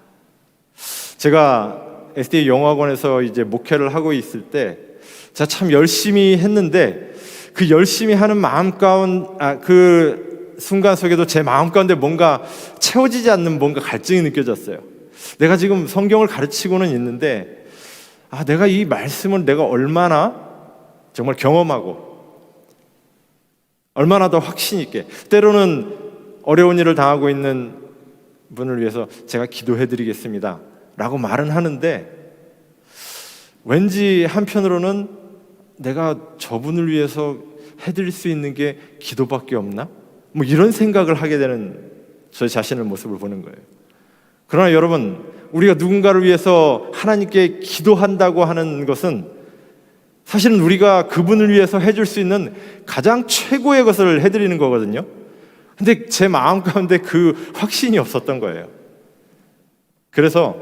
Speaker 3: 제가 SDA 영어학원에서 이제 목회를 하고 있을 때 제가 참 열심히 했는데 그 열심히 하는 마음 그 순간 속에도 제 마음 가운데 뭔가 채워지지 않는 뭔가 갈증이 느껴졌어요. 내가 지금 성경을 가르치고는 있는데 내가 이 말씀을 내가 얼마나 정말 경험하고 얼마나 더 확신 있게, 때로는 어려운 일을 당하고 있는 분을 위해서 제가 기도해드리겠습니다 라고 말은 하는데 왠지 한편으로는 내가 저분을 위해서 해드릴 수 있는 게 기도밖에 없나? 뭐 이런 생각을 하게 되는 저 자신의 모습을 보는 거예요. 그러나 여러분, 우리가 누군가를 위해서 하나님께 기도한다고 하는 것은 사실은 우리가 그분을 위해서 해줄 수 있는 가장 최고의 것을 해드리는 거거든요. 근데 제 마음 가운데 그 확신이 없었던 거예요. 그래서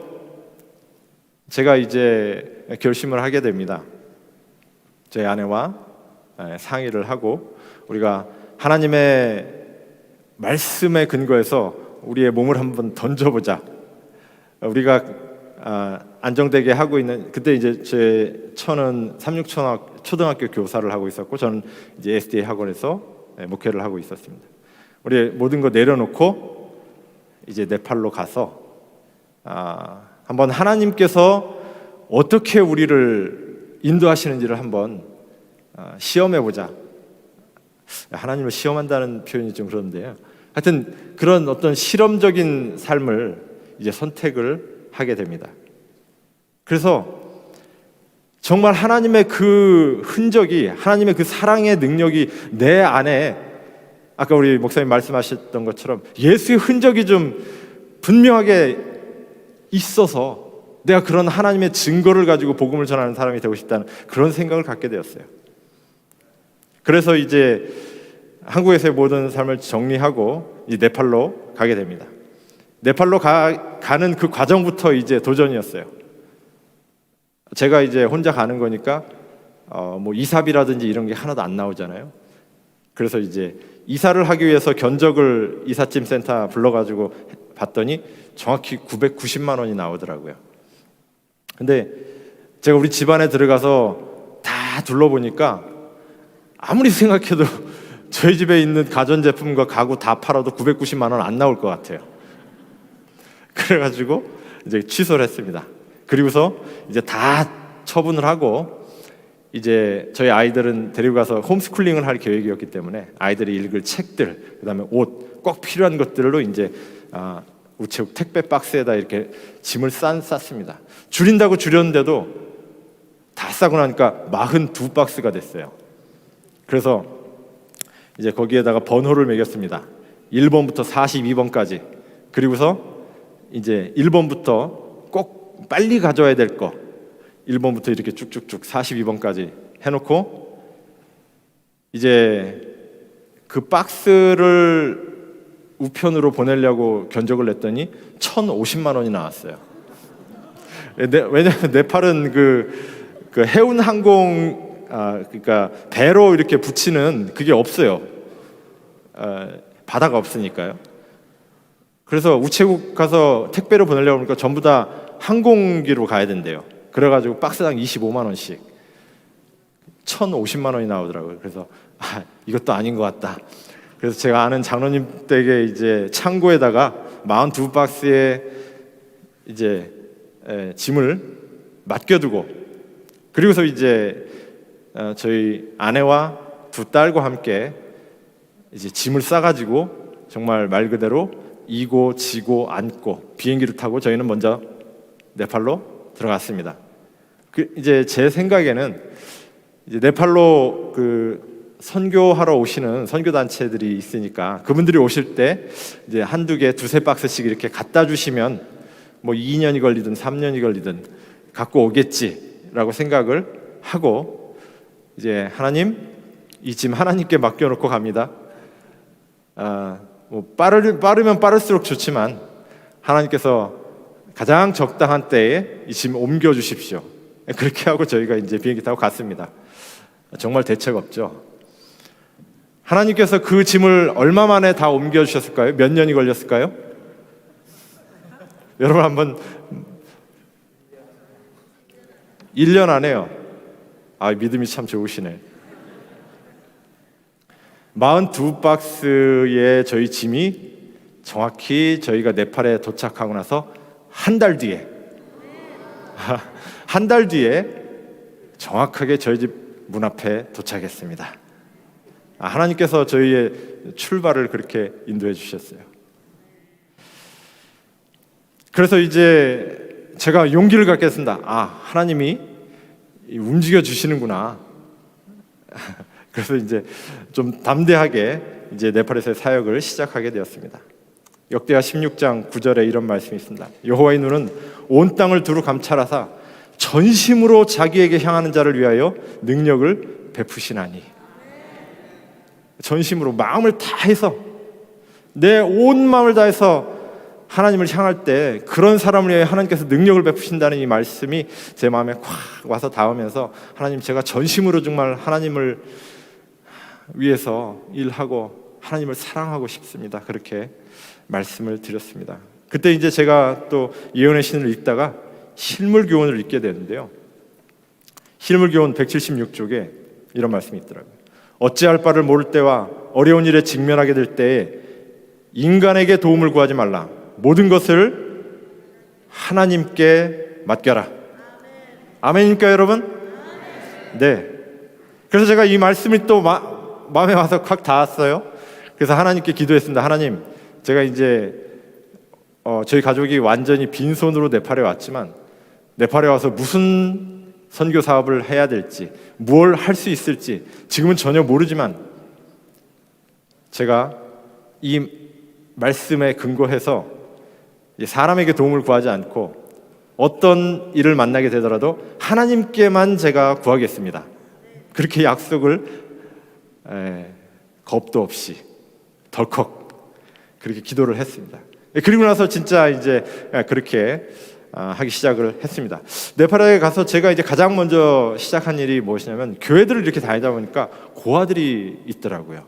Speaker 3: 제가 이제 결심을 하게 됩니다. 제 아내와 상의를 하고 우리가 하나님의 말씀에 근거해서 우리의 몸을 한번 던져보자. 우리가 안정되게 하고 있는, 그때 이제 제 처는 초등학교 교사를 하고 있었고 저는 이제 SDA 학원에서 목회를 하고 있었습니다. 우리 모든 거 내려놓고 이제 네팔로 가서 한번 하나님께서 어떻게 우리를 인도하시는지를 한번 시험해 보자. 하나님을 시험한다는 표현이 좀 그런데요. 하여튼 그런 어떤 실험적인 삶을 이제 선택을 하게 됩니다. 그래서 정말 하나님의 그 흔적이, 하나님의 그 사랑의 능력이 내 안에, 아까 우리 목사님 말씀하셨던 것처럼 예수의 흔적이 좀 분명하게 있어서 내가 그런 하나님의 증거를 가지고 복음을 전하는 사람이 되고 싶다는 그런 생각을 갖게 되었어요. 그래서 이제 한국에서의 모든 삶을 정리하고 이제 네팔로 가게 됩니다. 네팔로 가는 그 과정부터 이제 도전이었어요. 제가 이제 혼자 가는 거니까 뭐 이사비라든지 이런 게 하나도 안 나오잖아요. 그래서 이제 이사를 하기 위해서 견적을 이삿짐 센터 불러가지고 봤더니 정확히 990만 원이 나오더라고요. 근데 제가 우리 집안에 들어가서 다 둘러보니까 아무리 생각해도 저희 집에 있는 가전제품과 가구 다 팔아도 990만 원 안 나올 것 같아요. 그래가지고 이제 취소를 했습니다. 그리고서 이제 다 처분을 하고 이제 저희 아이들은 데리고 가서 홈스쿨링을 할 계획이었기 때문에 아이들이 읽을 책들, 그다음에 옷, 꼭 필요한 것들로 이제 우체국 택배 박스에다 이렇게 짐을 쌌습니다. 줄인다고 줄였는데도 다 싸고 나니까 42박스가 됐어요. 그래서 이제 거기에다가 번호를 매겼습니다. 1번부터 42번까지. 그리고서 이제 1번부터 꼭 빨리 가져와야 될 거 1번부터 이렇게 쭉쭉쭉 42번까지 해놓고 이제 그 박스를 우편으로 보내려고 견적을 냈더니 1,050만 원이 나왔어요. 왜냐하면 네팔은 그 해운 항공 그러니까 배로 이렇게 붙이는 그게 없어요. 바다가 없으니까요. 그래서 우체국 가서 택배로 보내려고 하니까 전부 다 항공기로 가야 된대요. 그래가지고 박스당 25만 원씩 1,050만 원이 나오더라고요. 그래서 이것도 아닌 것 같다. 그래서 제가 아는 장로님 댁에 이제 창고에다가 42박스에 이제 짐을 맡겨두고 그리고서 이제 저희 아내와 두 딸과 함께 이제 짐을 싸가지고 정말 말 그대로 이고 지고 앉고 비행기를 타고 저희는 먼저 네팔로 들어갔습니다. 이제 제 생각에는 이제 네팔로 그 선교하러 오시는 선교 단체들이 있으니까 그분들이 오실 때 이제 한두 개, 두세 박스씩 이렇게 갖다 주시면 뭐 2년이 걸리든 3년이 걸리든 갖고 오겠지라고 생각을 하고 이제 하나님 이 짐 하나님께 맡겨놓고 갑니다. 뭐 빠르면 빠를수록 좋지만 하나님께서 가장 적당한 때에 이 짐 옮겨 주십시오. 그렇게 하고 저희가 이제 비행기 타고 갔습니다. 정말 대책 없죠. 하나님께서 그 짐을 얼마 만에 다 옮겨 주셨을까요? 몇 년이 걸렸을까요? 여러분 한번 1년 안에요. 믿음이 참 좋으시네. 42박스의 저희 짐이 정확히 저희가 네팔에 도착하고 나서 한 달 뒤에 정확하게 저희 집 문 앞에 도착했습니다. 하나님께서 저희의 출발을 그렇게 인도해 주셨어요. 그래서 이제 제가 용기를 갖겠습니다. 하나님이 움직여 주시는구나. 그래서 이제 좀 담대하게 이제 네팔에서의 사역을 시작하게 되었습니다. 역대하 16장 9절에 이런 말씀이 있습니다. 여호와의 눈은 온 땅을 두루 감찰하사 전심으로 자기에게 향하는 자를 위하여 능력을 베푸시나니. 전심으로 마음을 다해서 내 온 마음을 다해서 하나님을 향할 때 그런 사람을 위해 하나님께서 능력을 베푸신다는 이 말씀이 제 마음에 콱 와서 닿으면서 하나님 제가 전심으로 정말 하나님을 위해서 일하고 하나님을 사랑하고 싶습니다. 그렇게 말씀을 드렸습니다. 그때 이제 제가 또 예언의 신을 읽다가 실물교훈을 읽게 되는데요. 실물교훈 176쪽에 이런 말씀이 있더라고요. 어찌할 바를 모를 때와 어려운 일에 직면하게 될 때에 인간에게 도움을 구하지 말라. 모든 것을 하나님께 맡겨라. 아멘입니까, 여러분? 네. 그래서 제가 이 말씀이 또 마음에 와서 확 닿았어요. 그래서 하나님께 기도했습니다. 하나님, 제가 이제 저희 가족이 완전히 빈손으로 네팔에 왔지만 네팔에 와서 무슨 선교 사업을 해야 될지, 뭘 할 수 있을지 지금은 전혀 모르지만 제가 이 말씀에 근거해서 사람에게 도움을 구하지 않고 어떤 일을 만나게 되더라도 하나님께만 제가 구하겠습니다. 그렇게 약속을 겁도 없이 덜컥 그렇게 기도를 했습니다. 그리고 나서 진짜 이제 그렇게 하기 시작을 했습니다. 네팔에 가서 제가 이제 가장 먼저 시작한 일이 무엇이냐면 교회들을 이렇게 다니다 보니까 고아들이 있더라고요.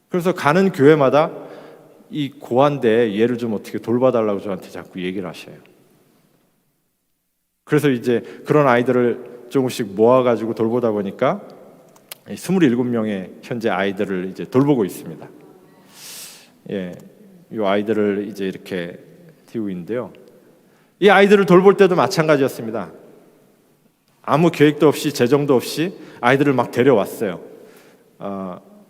Speaker 3: 그래서 가는 교회마다 이 고아인데 얘를 좀 어떻게 돌봐달라고 저한테 자꾸 얘기를 하셔요. 그래서 이제 그런 아이들을 조금씩 모아가지고 돌보다 보니까 27명의 현재 아이들을 이제 돌보고 있습니다. 예, 이 아이들을 이제 이렇게 키우고 있는데요. 이 아이들을 돌볼 때도 마찬가지였습니다. 아무 계획도 없이 재정도 없이 아이들을 막 데려왔어요.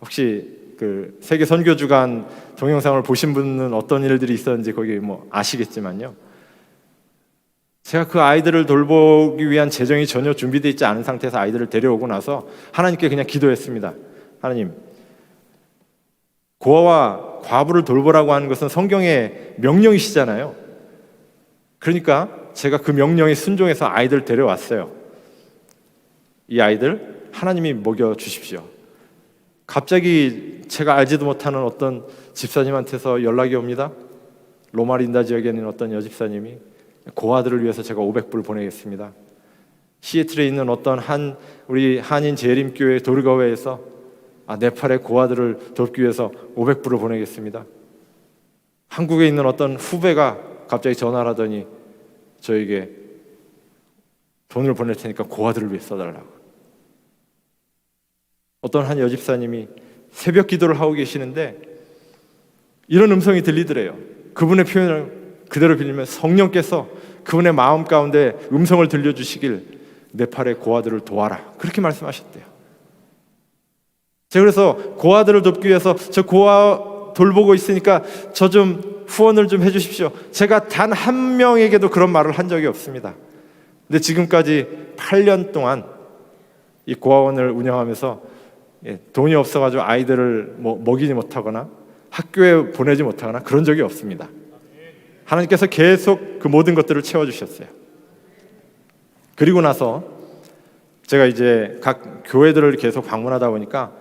Speaker 3: 혹시 그 세계 선교 주간 동영상을 보신 분은 어떤 일들이 있었는지 거기 뭐 아시겠지만요. 제가 그 아이들을 돌보기 위한 재정이 전혀 준비되어 있지 않은 상태에서 아이들을 데려오고 나서 하나님께 그냥 기도했습니다. 하나님, 고아와 과부를 돌보라고 하는 것은 성경의 명령이시잖아요. 그러니까 제가 그 명령에 순종해서 아이들 데려왔어요. 이 아이들 하나님이 먹여주십시오. 갑자기 제가 알지도 못하는 어떤 집사님한테서 연락이 옵니다. 로마린다 지역에 있는 어떤 여집사님이 고아들을 위해서 제가 500불 보내겠습니다. 시애틀에 있는 어떤 우리 한인 재림교회 도르가웨에서 네팔의 고아들을 돕기 위해서 500불을 보내겠습니다. 한국에 있는 어떤 후배가 갑자기 전화를 하더니 저에게 돈을 보낼 테니까 고아들을 위해 써달라고. 어떤 한 여집사님이 새벽 기도를 하고 계시는데 이런 음성이 들리더래요. 그분의 표현을 그대로 빌리면 성령께서 그분의 마음 가운데 음성을 들려주시길 네팔의 고아들을 도와라, 그렇게 말씀하셨대요. 제가 그래서 고아들을 돕기 위해서 저 고아 돌보고 있으니까 저 좀 후원을 좀 해주십시오. 제가 단 한 명에게도 그런 말을 한 적이 없습니다. 근데 지금까지 8년 동안 이 고아원을 운영하면서 돈이 없어가지고 아이들을 먹이지 못하거나 학교에 보내지 못하거나 그런 적이 없습니다. 하나님께서 계속 그 모든 것들을 채워주셨어요. 그리고 나서 제가 이제 각 교회들을 계속 방문하다 보니까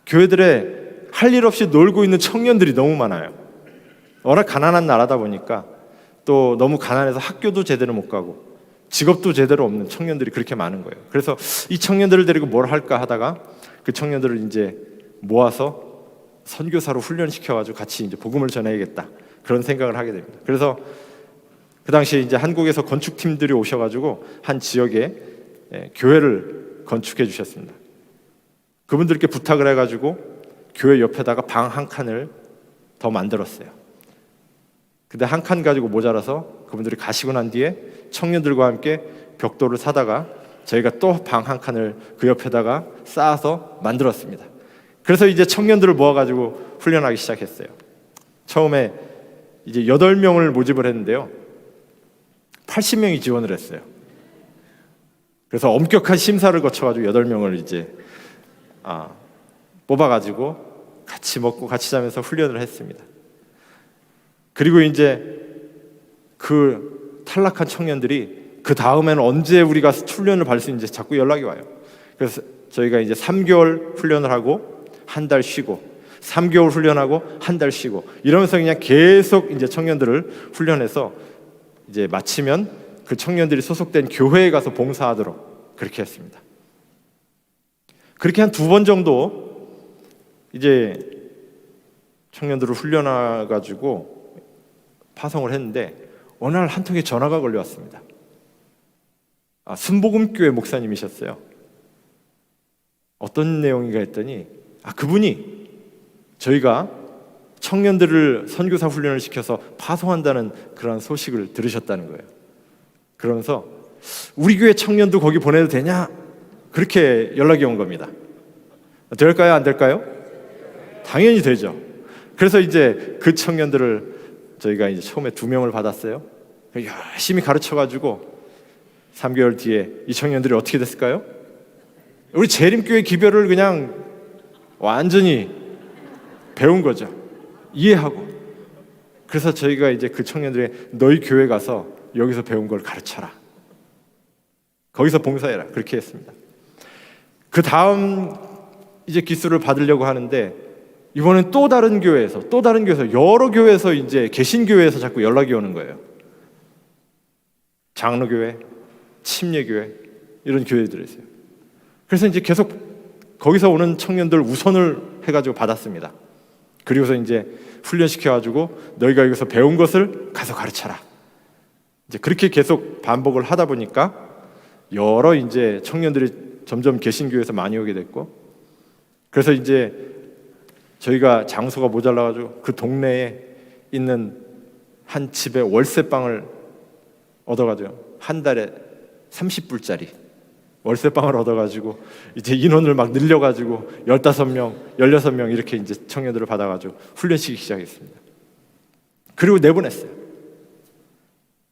Speaker 3: 교회들에 할 일 없이 놀고 있는 청년들이 너무 많아요. 워낙 가난한 나라다 보니까 또 너무 가난해서 학교도 제대로 못 가고 직업도 제대로 없는 청년들이 그렇게 많은 거예요. 그래서 이 청년들을 데리고 뭘 할까 하다가 그 청년들을 이제 모아서 선교사로 훈련시켜가지고 같이 이제 복음을 전해야겠다, 그런 생각을 하게 됩니다. 그래서 그 당시에 이제 한국에서 건축팀들이 오셔가지고 한 지역에 교회를 건축해 주셨습니다. 그분들께 부탁을 해가지고 교회 옆에다가 방 한 칸을 더 만들었어요. 근데 한 칸 가지고 모자라서 그분들이 가시고 난 뒤에 청년들과 함께 벽돌을 사다가 저희가 또 방 한 칸을 그 옆에다가 쌓아서 만들었습니다. 그래서 이제 청년들을 모아가지고 훈련하기 시작했어요. 처음에 이제 8명을 모집을 했는데요, 80명이 지원을 했어요. 그래서 엄격한 심사를 거쳐가지고 8명을 이제 뽑아가지고 같이 먹고 같이 자면서 훈련을 했습니다. 그리고 이제 그 탈락한 청년들이 그 다음에는 언제 우리가 훈련을 받을 수 있는지 자꾸 연락이 와요. 그래서 저희가 이제 3개월 훈련을 하고 한 달 쉬고 3개월 훈련하고 한 달 쉬고 이러면서 그냥 계속 이제 청년들을 훈련해서 이제 마치면 그 청년들이 소속된 교회에 가서 봉사하도록 그렇게 했습니다. 그렇게 한 2번 정도 이제 청년들을 훈련해가지고 파송을 했는데 어느 날 한 통의 전화가 걸려왔습니다. 순복음교회 목사님이셨어요. 어떤 내용인가 했더니 그분이 저희가 청년들을 선교사 훈련을 시켜서 파송한다는 그런 소식을 들으셨다는 거예요. 그러면서 우리 교회 청년도 거기 보내도 되냐? 그렇게 연락이 온 겁니다. 될까요? 안 될까요? 당연히 되죠. 그래서 이제 그 청년들을 저희가 이제 처음에 2명을 받았어요. 열심히 가르쳐가지고 3개월 뒤에 이 청년들이 어떻게 됐을까요? 우리 재림교회 기별을 그냥 완전히 배운 거죠. 이해하고. 그래서 저희가 이제 그 청년들에게 너희 교회 가서 여기서 배운 걸 가르쳐라. 거기서 봉사해라. 그렇게 했습니다. 그 다음 이제 기수를 받으려고 하는데 이번엔 또 다른 교회에서 여러 교회에서 이제 개신교회에서 자꾸 연락이 오는 거예요. 장로교회, 침례교회 이런 교회들에서요. 그래서 이제 계속 거기서 오는 청년들 우선을 해가지고 받았습니다. 그리고서 이제 훈련시켜가지고 너희가 여기서 배운 것을 가서 가르쳐라. 이제 그렇게 계속 반복을 하다 보니까 여러 이제 청년들이 점점 개신교회에서 많이 오게 됐고, 그래서 이제 저희가 장소가 모자라가지고 그 동네에 있는 한 집에 월세방을 얻어가지고 한 달에 30불짜리 월세방을 얻어가지고 이제 인원을 막 늘려가지고 15명, 16명 이렇게 이제 청년들을 받아가지고 훈련시키기 시작했습니다. 그리고 내보냈어요.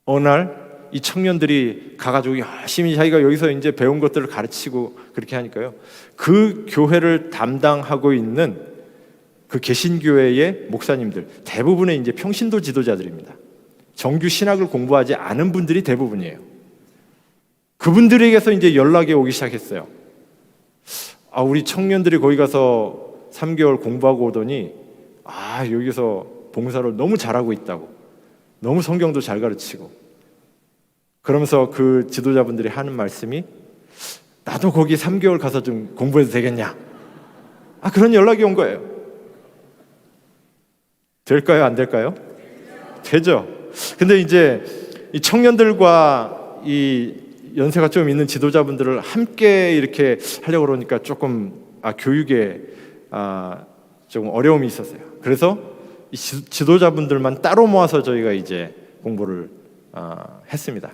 Speaker 3: 어느 날 이 청년들이 가가지고 열심히 자기가 여기서 이제 배운 것들을 가르치고 그렇게 하니까요. 그 교회를 담당하고 있는 그 개신교회의 목사님들 대부분의 이제 평신도 지도자들입니다. 정규 신학을 공부하지 않은 분들이 대부분이에요. 그분들에게서 이제 연락이 오기 시작했어요. 우리 청년들이 거기 가서 3개월 공부하고 오더니 여기서 봉사를 너무 잘하고 있다고, 너무 성경도 잘 가르치고. 그러면서 그 지도자분들이 하는 말씀이 나도 거기 3개월 가서 좀 공부해도 되겠냐? 그런 연락이 온 거예요. 될까요? 안 될까요? 되죠. 근데 이제 이 청년들과 이 연세가 좀 있는 지도자분들을 함께 이렇게 하려고 그러니까 조금 교육에 조금 어려움이 있었어요. 그래서 이 지도자분들만 따로 모아서 저희가 이제 공부를 했습니다.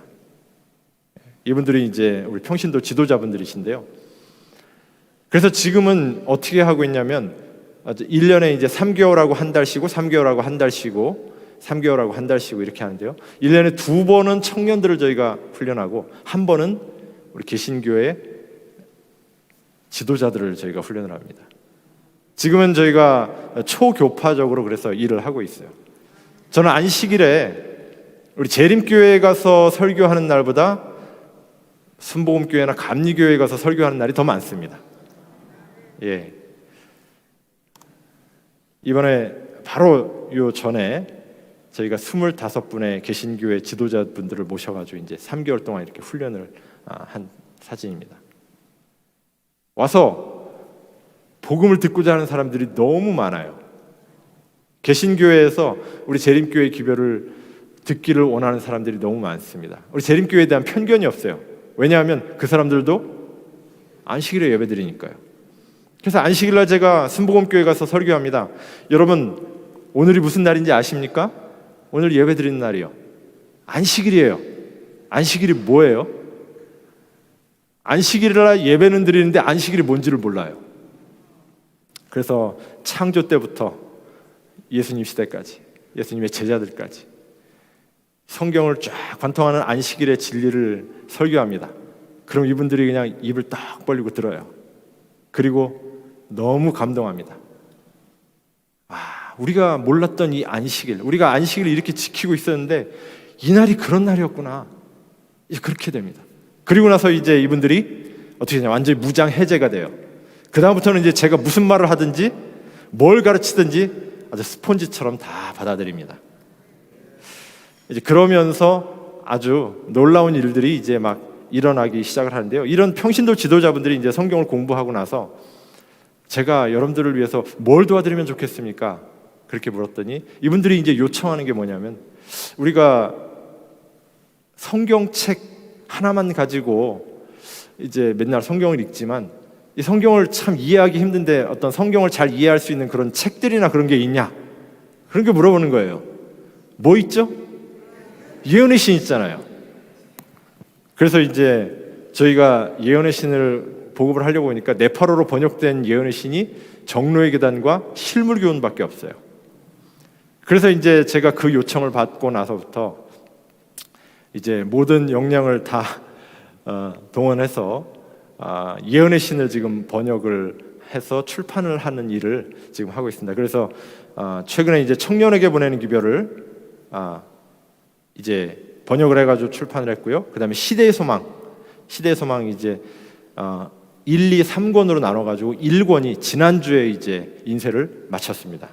Speaker 3: 이분들이 이제 우리 평신도 지도자분들이신데요. 그래서 지금은 어떻게 하고 있냐면 1년에 이제 3개월하고 한 달 쉬고 3개월하고 한 달 쉬고 3개월하고 한 달 쉬고 이렇게 하는데요. 1년에 2번은 청년들을 저희가 훈련하고 한 번은 우리 개신교회 지도자들을 저희가 훈련을 합니다. 지금은 저희가 초교파적으로 그래서 일을 하고 있어요. 저는 안식일에 우리 재림교회에 가서 설교하는 날보다 순복음교회나 감리교회에 가서 설교하는 날이 더 많습니다. 예. 이번에 바로 요 전에 저희가 25분의 개신교회 지도자분들을 모셔가지고 이제 3개월 동안 이렇게 훈련을 한 사진입니다. 와서 복음을 듣고자 하는 사람들이 너무 많아요. 개신교회에서 우리 재림교회 기별을 듣기를 원하는 사람들이 너무 많습니다. 우리 재림교회에 대한 편견이 없어요. 왜냐하면 그 사람들도 안식일에 예배드리니까요. 그래서 안식일날 제가 순복음교회 가서 설교합니다. 여러분 오늘이 무슨 날인지 아십니까? 오늘 예배드리는 날이요. 안식일이에요. 안식일이 뭐예요? 안식일날 예배는 드리는데 안식일이 뭔지를 몰라요. 그래서 창조 때부터 예수님 시대까지, 예수님의 제자들까지 성경을 쫙 관통하는 안식일의 진리를 설교합니다. 그럼 이분들이 그냥 입을 딱 벌리고 들어요. 그리고 너무 감동합니다. 우리가 몰랐던 이 안식일, 우리가 안식일을 이렇게 지키고 있었는데 이 날이 그런 날이었구나. 이제 그렇게 됩니다. 그리고 나서 이제 이분들이 어떻게 되냐, 완전히 무장 해제가 돼요. 그 다음부터는 이제 제가 무슨 말을 하든지 뭘 가르치든지 아주 스폰지처럼 다 받아들입니다. 이제 그러면서 아주 놀라운 일들이 이제 막 일어나기 시작을 하는데요. 이런 평신도 지도자분들이 이제 성경을 공부하고 나서 제가 여러분들을 위해서 뭘 도와드리면 좋겠습니까? 그렇게 물었더니 이분들이 이제 요청하는 게 뭐냐면, 우리가 성경책 하나만 가지고 이제 맨날 성경을 읽지만 이 성경을 참 이해하기 힘든데 어떤 성경을 잘 이해할 수 있는 그런 책들이나 그런 게 있냐? 그런 게 물어보는 거예요. 뭐 있죠? 예언의 신 있잖아요. 그래서 이제 저희가 예언의 신을 보급을 하려고 하니까 네팔어로 번역된 예언의 신이 정로의 계단과 실물 교훈밖에 없어요. 그래서 이제 제가 그 요청을 받고 나서부터 이제 모든 역량을 다 동원해서 예언의 신을 지금 번역을 해서 출판을 하는 일을 지금 하고 있습니다. 그래서 최근에 이제 청년에게 보내는 기별을 이제 번역을 해가지고 출판을 했고요. 그다음에 시대의 소망 이제 1, 2, 3권으로 나눠가지고 1권이 지난주에 이제 인쇄를 마쳤습니다.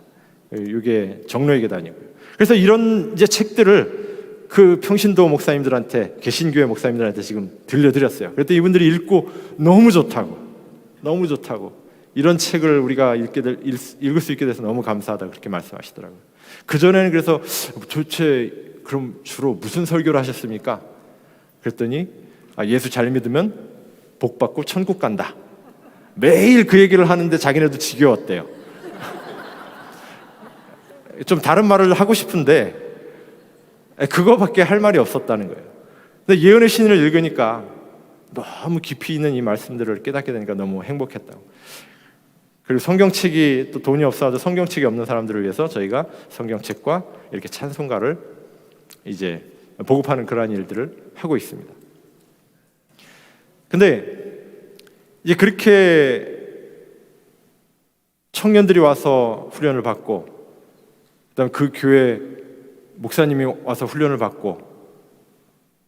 Speaker 3: 이게 정로의 계단이고요. 그래서 이런 이제 책들을 그 평신도 목사님들한테, 개신교회 목사님들한테 지금 들려드렸어요. 그랬더니 이분들이 읽고 너무 좋다고 이런 책을 우리가 읽을 수 있게 돼서 너무 감사하다 그렇게 말씀하시더라고요. 그전에는 그래서 도대체 그럼 주로 무슨 설교를 하셨습니까? 그랬더니 예수 잘 믿으면 복 받고 천국 간다. 매일 그 얘기를 하는데 자기네도 지겨웠대요. 좀 다른 말을 하고 싶은데 그거밖에 할 말이 없었다는 거예요. 근데 예언의 신을 읽으니까 너무 깊이 있는 이 말씀들을 깨닫게 되니까 너무 행복했다고. 그리고 성경책이 또 돈이 없어서 성경책이 없는 사람들을 위해서 저희가 성경책과 이렇게 찬송가를 이제 보급하는 그러한 일들을 하고 있습니다. 근데 이제 그렇게 청년들이 와서 훈련을 받고 그다음 그 교회 목사님이 와서 훈련을 받고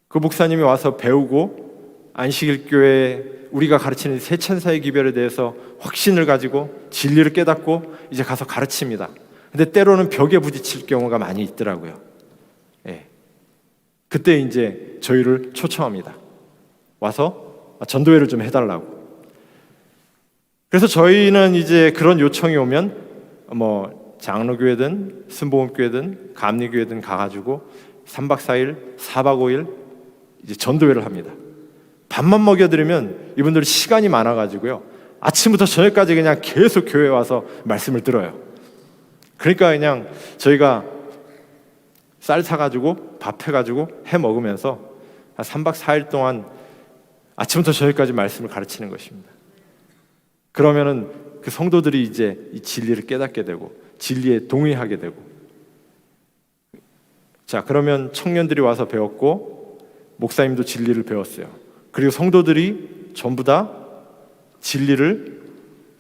Speaker 3: 그 목사님이 와서 배우고 안식일교회 우리가 가르치는 세 천사의 기별에 대해서 확신을 가지고 진리를 깨닫고 이제 가서 가르칩니다. 근데 때로는 벽에 부딪힐 경우가 많이 있더라고요. 그때 이제 저희를 초청합니다. 와서 전도회를 좀 해달라고. 그래서 저희는 이제 그런 요청이 오면 장로교회든 순복음교회든 감리교회든 가가지고 3박 4일, 4박 5일 이제 전도회를 합니다. 밥만 먹여드리면 이분들 시간이 많아가지고요. 아침부터 저녁까지 그냥 계속 교회 와서 말씀을 들어요. 그러니까 그냥 저희가 쌀 사가지고 밥 해가지고 해 먹으면서 한 3박 4일 동안 아침부터 저녁까지 말씀을 가르치는 것입니다. 그러면은 그 성도들이 이제 이 진리를 깨닫게 되고 진리에 동의하게 되고, 자 그러면 청년들이 와서 배웠고 목사님도 진리를 배웠어요. 그리고 성도들이 전부 다 진리를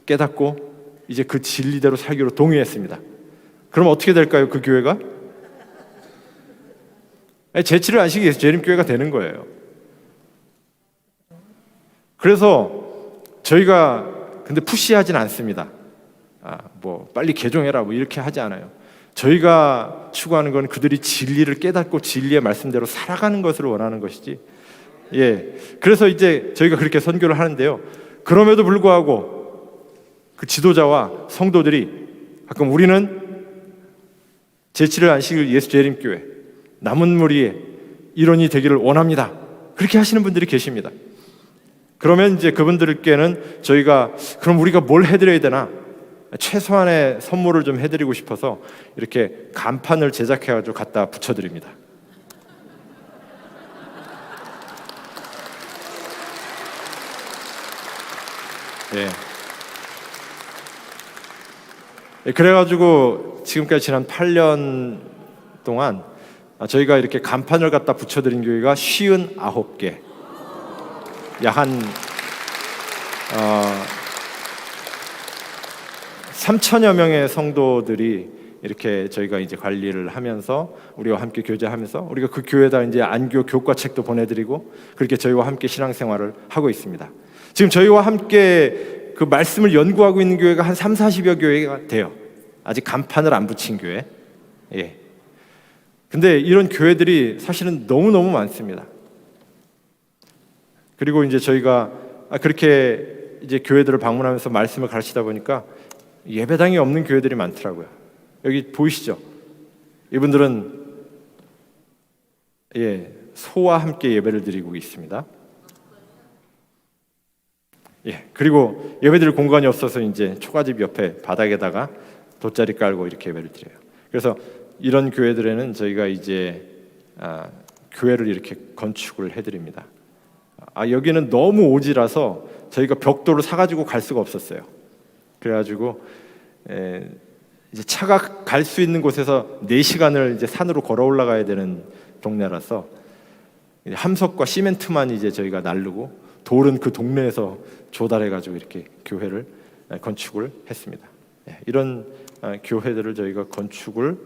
Speaker 3: 깨닫고 이제 그 진리대로 살기로 동의했습니다. 그럼 어떻게 될까요? 그 교회가 제7일 안식이 예수 재림교회가 되는 거예요. 그래서 저희가 근데 푸시하진 않습니다. 빨리 개종해라 이렇게 하지 않아요. 저희가 추구하는 건 그들이 진리를 깨닫고 진리의 말씀대로 살아가는 것을 원하는 것이지. 그래서 이제 저희가 그렇게 선교를 하는데요. 그럼에도 불구하고 그 지도자와 성도들이 가끔 우리는 제7일 안식일 예수 재림교회 남은 무리의 일원이 되기를 원합니다. 그렇게 하시는 분들이 계십니다. 그러면 이제 그분들께는 저희가 그럼 우리가 뭘 해드려야 되나? 최소한의 선물을 좀 해드리고 싶어서 이렇게 간판을 제작해가지고 갖다 붙여드립니다. 그래가지고 지금까지 지난 8년 동안 저희가 이렇게 간판을 갖다 붙여드린 교회가 59개, 약 한 3천여 명의 성도들이 이렇게 저희가 이제 관리를 하면서 우리와 함께 교제하면서 우리가 그 교회에다 이제 안교 교과책도 보내드리고 그렇게 저희와 함께 신앙생활을 하고 있습니다. 지금 저희와 함께 그 말씀을 연구하고 있는 교회가 한 3, 40여 교회가 돼요. 아직 간판을 안 붙인 교회. 근데 이런 교회들이 사실은 너무너무 많습니다. 그리고 이제 저희가 그렇게 이제 교회들을 방문하면서 말씀을 가르치다 보니까 예배당이 없는 교회들이 많더라고요. 여기 보이시죠? 이분들은 소와 함께 예배를 드리고 있습니다. 그리고 예배드릴 공간이 없어서 이제 초가집 옆에 바닥에다가 돗자리 깔고 이렇게 예배를 드려요. 그래서 이런 교회들에는 저희가 이제 교회를 이렇게 건축을 해드립니다. 여기는 너무 오지라서 저희가 벽돌을 사가지고 갈 수가 없었어요. 그래가지고 이제 차가 갈 수 있는 곳에서 4시간을 이제 산으로 걸어 올라가야 되는 동네라서 함석과 시멘트만 이제 저희가 나르고 돌은 그 동네에서 조달해가지고 이렇게 교회를 건축을 했습니다. 이런 교회들을 저희가 건축을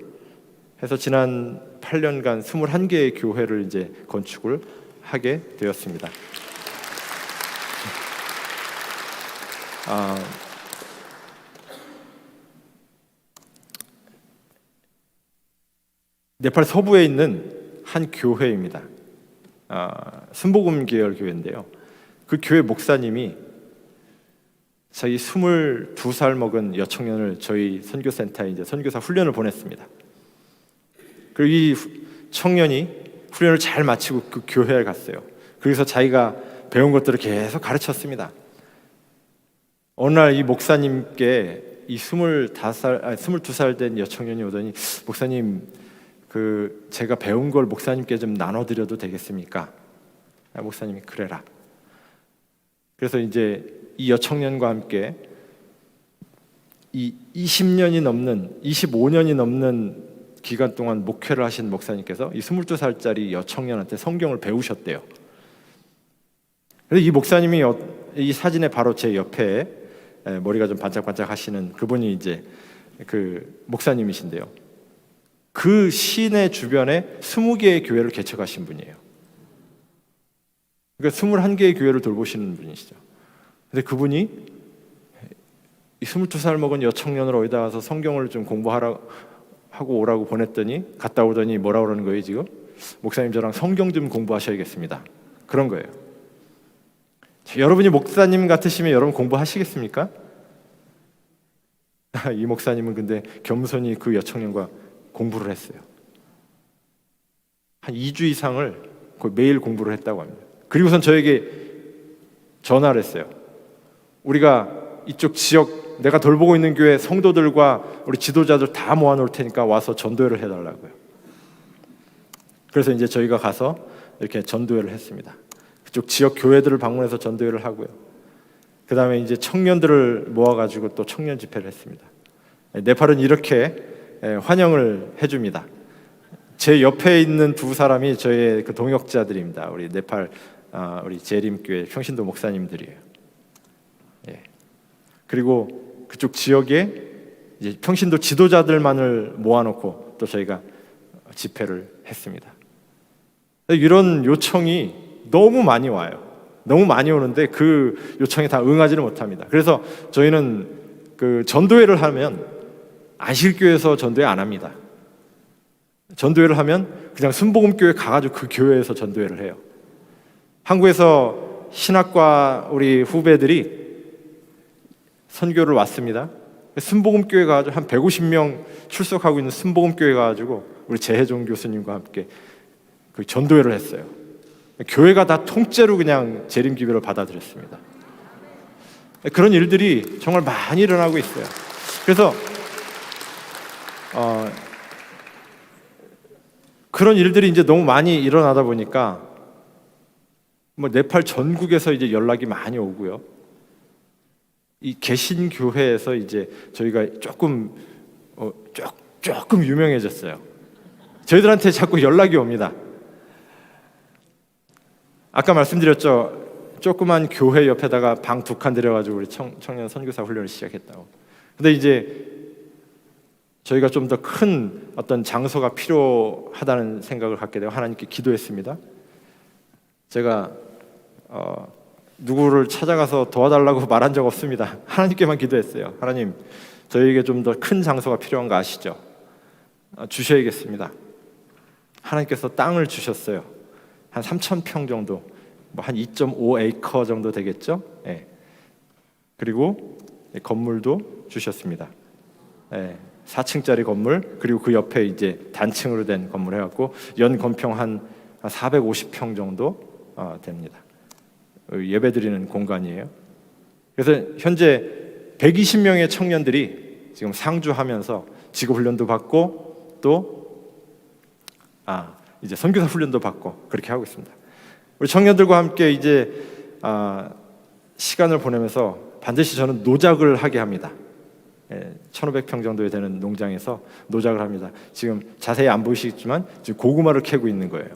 Speaker 3: 해서 지난 8년간 21개의 교회를 이제 건축을 하게 되었습니다. 네팔 서부에 있는 한 교회입니다. 순복음 계열 교회인데요. 그 교회 목사님이 자기 22살 먹은 여청년을 저희 선교센터에 이제 선교사 훈련을 보냈습니다. 그리고 이 청년이 훈련을 잘 마치고 그 교회에 갔어요. 그래서 자기가 배운 것들을 계속 가르쳤습니다. 어느 날 이 목사님께 이 22살 된 여청년이 오더니, 목사님, 제가 배운 걸 목사님께 좀 나눠드려도 되겠습니까? 목사님이 그래라. 그래서 이제 이 여청년과 함께 이 20년이 넘는 25년이 넘는 기간 동안 목회를 하신 목사님께서 이 22살짜리 여청년한테 성경을 배우셨대요. 그래서 이 목사님이 이 사진에 바로 제 옆에 머리가 좀 반짝반짝 하시는 그분이 이제 그 목사님이신데요. 그 시내 주변에 20개의 교회를 개척하신 분이에요. 그러니까 21개의 교회를 돌보시는 분이시죠. 근데 그분이 이 22살 먹은 여청년을 어디다 가서 성경을 좀 하고 오라고 보냈더니, 갔다 오더니 뭐라 그러는 거예요 지금? 목사님, 저랑 성경 좀 공부하셔야겠습니다. 그런 거예요. 여러분이 목사님 같으시면 여러분 공부하시겠습니까? 이 목사님은 근데 겸손히 그 여청년과 공부를 했어요. 한 2주 이상을 거의 매일 공부를 했다고 합니다. 그리고선 저에게 전화를 했어요. 우리가 이쪽 지역, 내가 돌보고 있는 교회 성도들과 우리 지도자들 다 모아놓을 테니까 와서 전도회를 해달라고요. 그래서 이제 저희가 가서 이렇게 전도회를 했습니다. 그쪽 지역 교회들을 방문해서 전도회를 하고요. 그 다음에 이제 청년들을 모아가지고 또 청년 집회를 했습니다. 네팔은 이렇게 환영을 해줍니다. 제 옆에 있는 두 사람이 저의 그 동역자들입니다. 우리 네팔 우리 재림교회 평신도 목사님들이에요. 그리고 그쪽 지역에 이제 평신도 지도자들만을 모아놓고 또 저희가 집회를 했습니다. 이런 요청이 너무 많이 와요. 너무 많이 오는데 그 요청에 다 응하지는 못합니다. 그래서 저희는 그 전도회를 하면 안식교회에서 전도회 안 합니다. 전도회를 하면 그냥 순복음교회 가가지고 그 교회에서 전도회를 해요. 한국에서 신학과 우리 후배들이 선교를 왔습니다. 순복음교회 가가지고 한 150명 출석하고 있는 순복음교회 가가지고 우리 재혜종 교수님과 함께 그 전도회를 했어요. 교회가 다 통째로 그냥 재림기별을 받아들였습니다. 그런 일들이 정말 많이 일어나고 있어요. 그래서 그런 일들이 이제 너무 많이 일어나다 보니까 뭐 네팔 전국에서 이제 연락이 많이 오고요. 이 개신교회에서 이제 저희가 조금 유명해졌어요. 저희들한테 자꾸 연락이 옵니다. 아까 말씀드렸죠. 조그만 교회 옆에다가 방 2칸 들여가지고 우리 청년 선교사 훈련을 시작했다고. 근데 이제 저희가 좀 더 큰 어떤 장소가 필요하다는 생각을 갖게 되고 하나님께 기도했습니다. 제가 누구를 찾아가서 도와달라고 말한 적 없습니다. 하나님께만 기도했어요. 하나님, 저희에게 좀 더 큰 장소가 필요한 거 아시죠? 주셔야겠습니다. 하나님께서 땅을 주셨어요. 한 3,000평 정도, 뭐 한 2.5에이커 정도 되겠죠? 예. 그리고 건물도 주셨습니다. 예. 4층짜리 건물, 그리고 그 옆에 이제 단층으로 된 건물 해갖고 연 건평 한 450평 정도 됩니다. 예배드리는 공간이에요. 그래서 현재 120명의 청년들이 지금 상주하면서 직업훈련도 받고 또 이제 선교사 훈련도 받고 그렇게 하고 있습니다. 우리 청년들과 함께 이제 시간을 보내면서 반드시 저는 노작을 하게 합니다. 1,500평 정도 되는 농장에서 노작을 합니다. 지금 자세히 안 보이시겠지만 지금 고구마를 캐고 있는 거예요.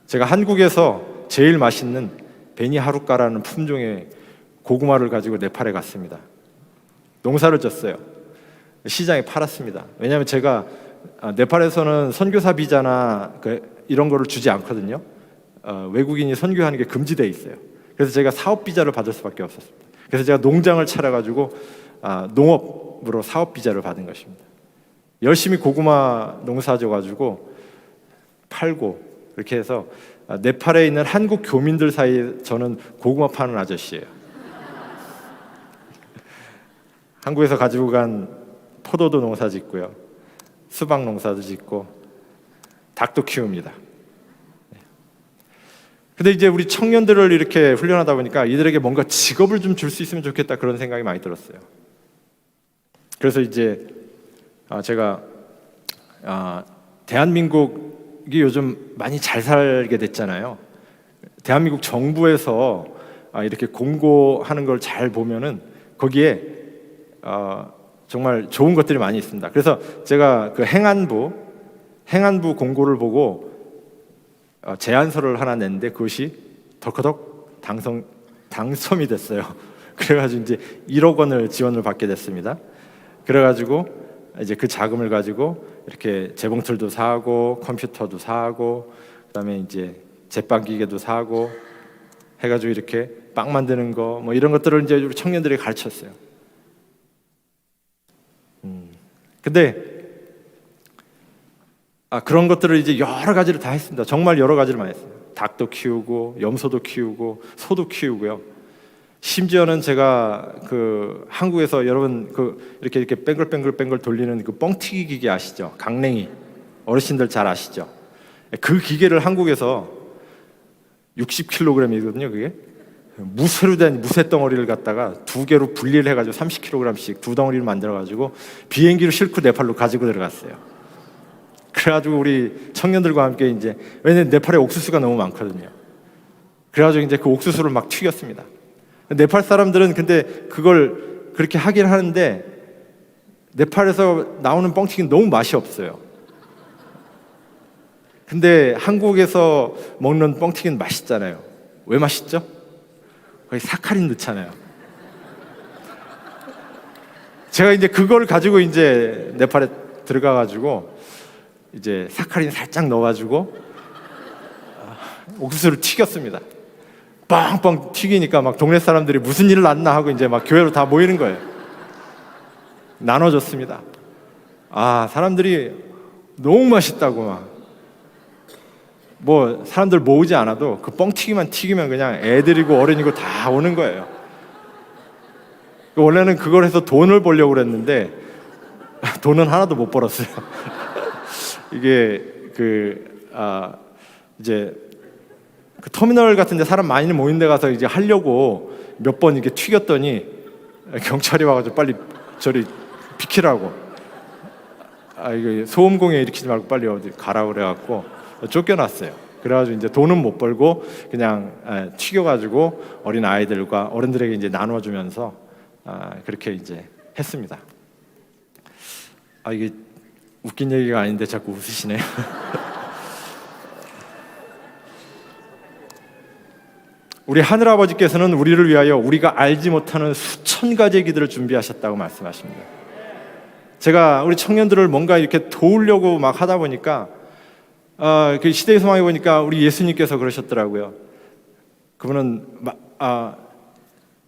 Speaker 3: 제가 한국에서 제일 맛있는 베니하루카라는 품종의 고구마를 가지고 네팔에 갔습니다. 농사를 졌어요. 시장에 팔았습니다. 왜냐하면 제가 네팔에서는 선교사 비자나 이런 거를 주지 않거든요. 외국인이 선교하는 게 금지되어 있어요. 그래서 제가 사업 비자를 받을 수밖에 없었습니다. 그래서 제가 농장을 차려가지고 농업으로 사업 비자를 받은 것입니다. 열심히 고구마 농사져가지고 팔고 그렇게 해서 네팔에 있는 한국 교민들 사이에 저는 고구마 파는 아저씨예요. 한국에서 가지고 간 포도도 농사 짓고요, 수박 농사도 짓고 닭도 키웁니다. 근데 이제 우리 청년들을 이렇게 훈련하다 보니까 이들에게 뭔가 직업을 좀 줄 수 있으면 좋겠다 그런 생각이 많이 들었어요. 그래서 이제 제가 대한민국이 요즘 많이 잘 살게 됐잖아요. 대한민국 정부에서 이렇게 공고하는 걸 잘 보면은 거기에 정말 좋은 것들이 많이 있습니다. 그래서 제가 그 행안부 공고를 보고 제안서를 하나 냈는데 그것이 덜커덕 당첨이 됐어요. 그래가지고 이제 1억 원을 지원을 받게 됐습니다. 그래가지고 이제 그 자금을 가지고 이렇게 재봉틀도 사고 컴퓨터도 사고 그다음에 이제 제빵 기계도 사고 해가지고 이렇게 빵 만드는 거 뭐 이런 것들을 이제 우리 청년들에게 가르쳤어요. 근데 그런 것들을 이제 여러 가지를 다 했습니다. 정말 여러 가지를 많이 했어요. 닭도 키우고 염소도 키우고 소도 키우고요. 심지어는 제가 그 한국에서 여러분 이렇게 뱅글뱅글 돌리는 그 뻥튀기 기계 아시죠? 강냉이 어르신들 잘 아시죠? 그 기계를 한국에서 60kg이거든요. 그게 무쇠로 된 무쇠 덩어리를 갖다가 두 개로 분리를 해가지고 30kg씩 두 덩어리를 만들어가지고 비행기로 싣고 네팔로 가지고 들어갔어요. 그래가지고 우리 청년들과 함께 이제 왜냐면 네팔에 옥수수가 너무 많거든요. 그래가지고 이제 그 옥수수를 막 튀겼습니다. 네팔 사람들은 근데 그걸 그렇게 하긴 하는데 네팔에서 나오는 뻥튀기는 너무 맛이 없어요. 근데 한국에서 먹는 뻥튀기는 맛있잖아요. 왜 맛있죠? 거기 사카린 넣잖아요. 제가 이제 그걸 가지고 이제 네팔에 들어가가지고 이제 사카린 살짝 넣어가지고 옥수수를 튀겼습니다. 빵빵 튀기니까 막 동네 사람들이 무슨 일 났나 하고 이제 막 교회로 다 모이는 거예요. 나눠줬습니다. 사람들이 너무 맛있다고 막. 뭐 사람들 모으지 않아도 그 뻥튀기만 튀기면 그냥 애들이고 어른이고 다 오는 거예요. 원래는 그걸 해서 돈을 벌려고 그랬는데 돈은 하나도 못 벌었어요. 이게 이제 그 터미널 같은데 사람 많이 모인 데 가서 이제 하려고 몇 번 이렇게 튀겼더니 경찰이 와가지고 빨리 저리 비키라고. 이거 소음공해 일으키지 말고 빨리 어디 가라 그래갖고 쫓겨났어요. 그래가지고 이제 돈은 못 벌고 그냥 튀겨가지고 어린 아이들과 어른들에게 이제 나눠주면서 그렇게 이제 했습니다. 이게 웃긴 얘기가 아닌데 자꾸 웃으시네요. 우리 하늘아버지께서는 우리를 위하여 우리가 알지 못하는 수천 가지의 기들을 준비하셨다고 말씀하십니다. 제가 우리 청년들을 뭔가 이렇게 도우려고 막 하다 보니까 그 시대의 소망에 보니까 우리 예수님께서 그러셨더라고요. 그분은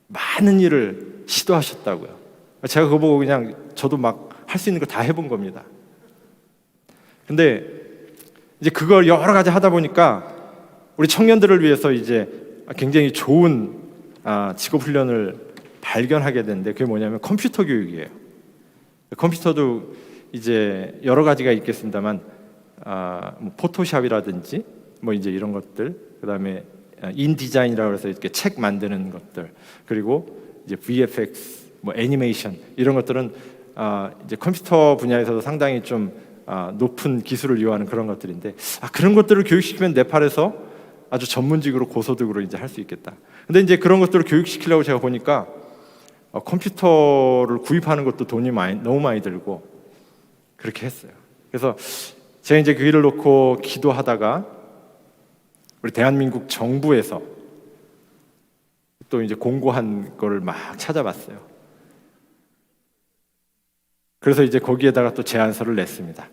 Speaker 3: 많은 일을 시도하셨다고요. 제가 그거 보고 그냥 저도 막 할 수 있는 거 다 해본 겁니다. 근데 이제 그걸 여러 가지 하다 보니까 우리 청년들을 위해서 이제 굉장히 좋은 직업 훈련을 발견하게 됐는데 그게 뭐냐면 컴퓨터 교육이에요. 컴퓨터도 이제 여러 가지가 있겠습니다만 뭐 포토샵이라든지 뭐 이제 이런 것들, 그다음에 인디자인이라고 해서 이렇게 책 만드는 것들, 그리고 이제 VFX, 뭐 애니메이션 이런 것들은 이제 컴퓨터 분야에서도 상당히 좀 높은 기술을 요하는 그런 것들인데 그런 것들을 교육시키면 네팔에서 아주 전문직으로 고소득으로 이제 할 수 있겠다. 근데 이제 그런 것들을 교육시키려고 제가 보니까 컴퓨터를 구입하는 것도 돈이 너무 많이 들고 그렇게 했어요. 그래서 제가 이제 그 일을 놓고 기도하다가 우리 대한민국 정부에서 또 이제 공고한 거를 막 찾아봤어요. 그래서 이제 거기에다가 또 제안서를 냈습니다.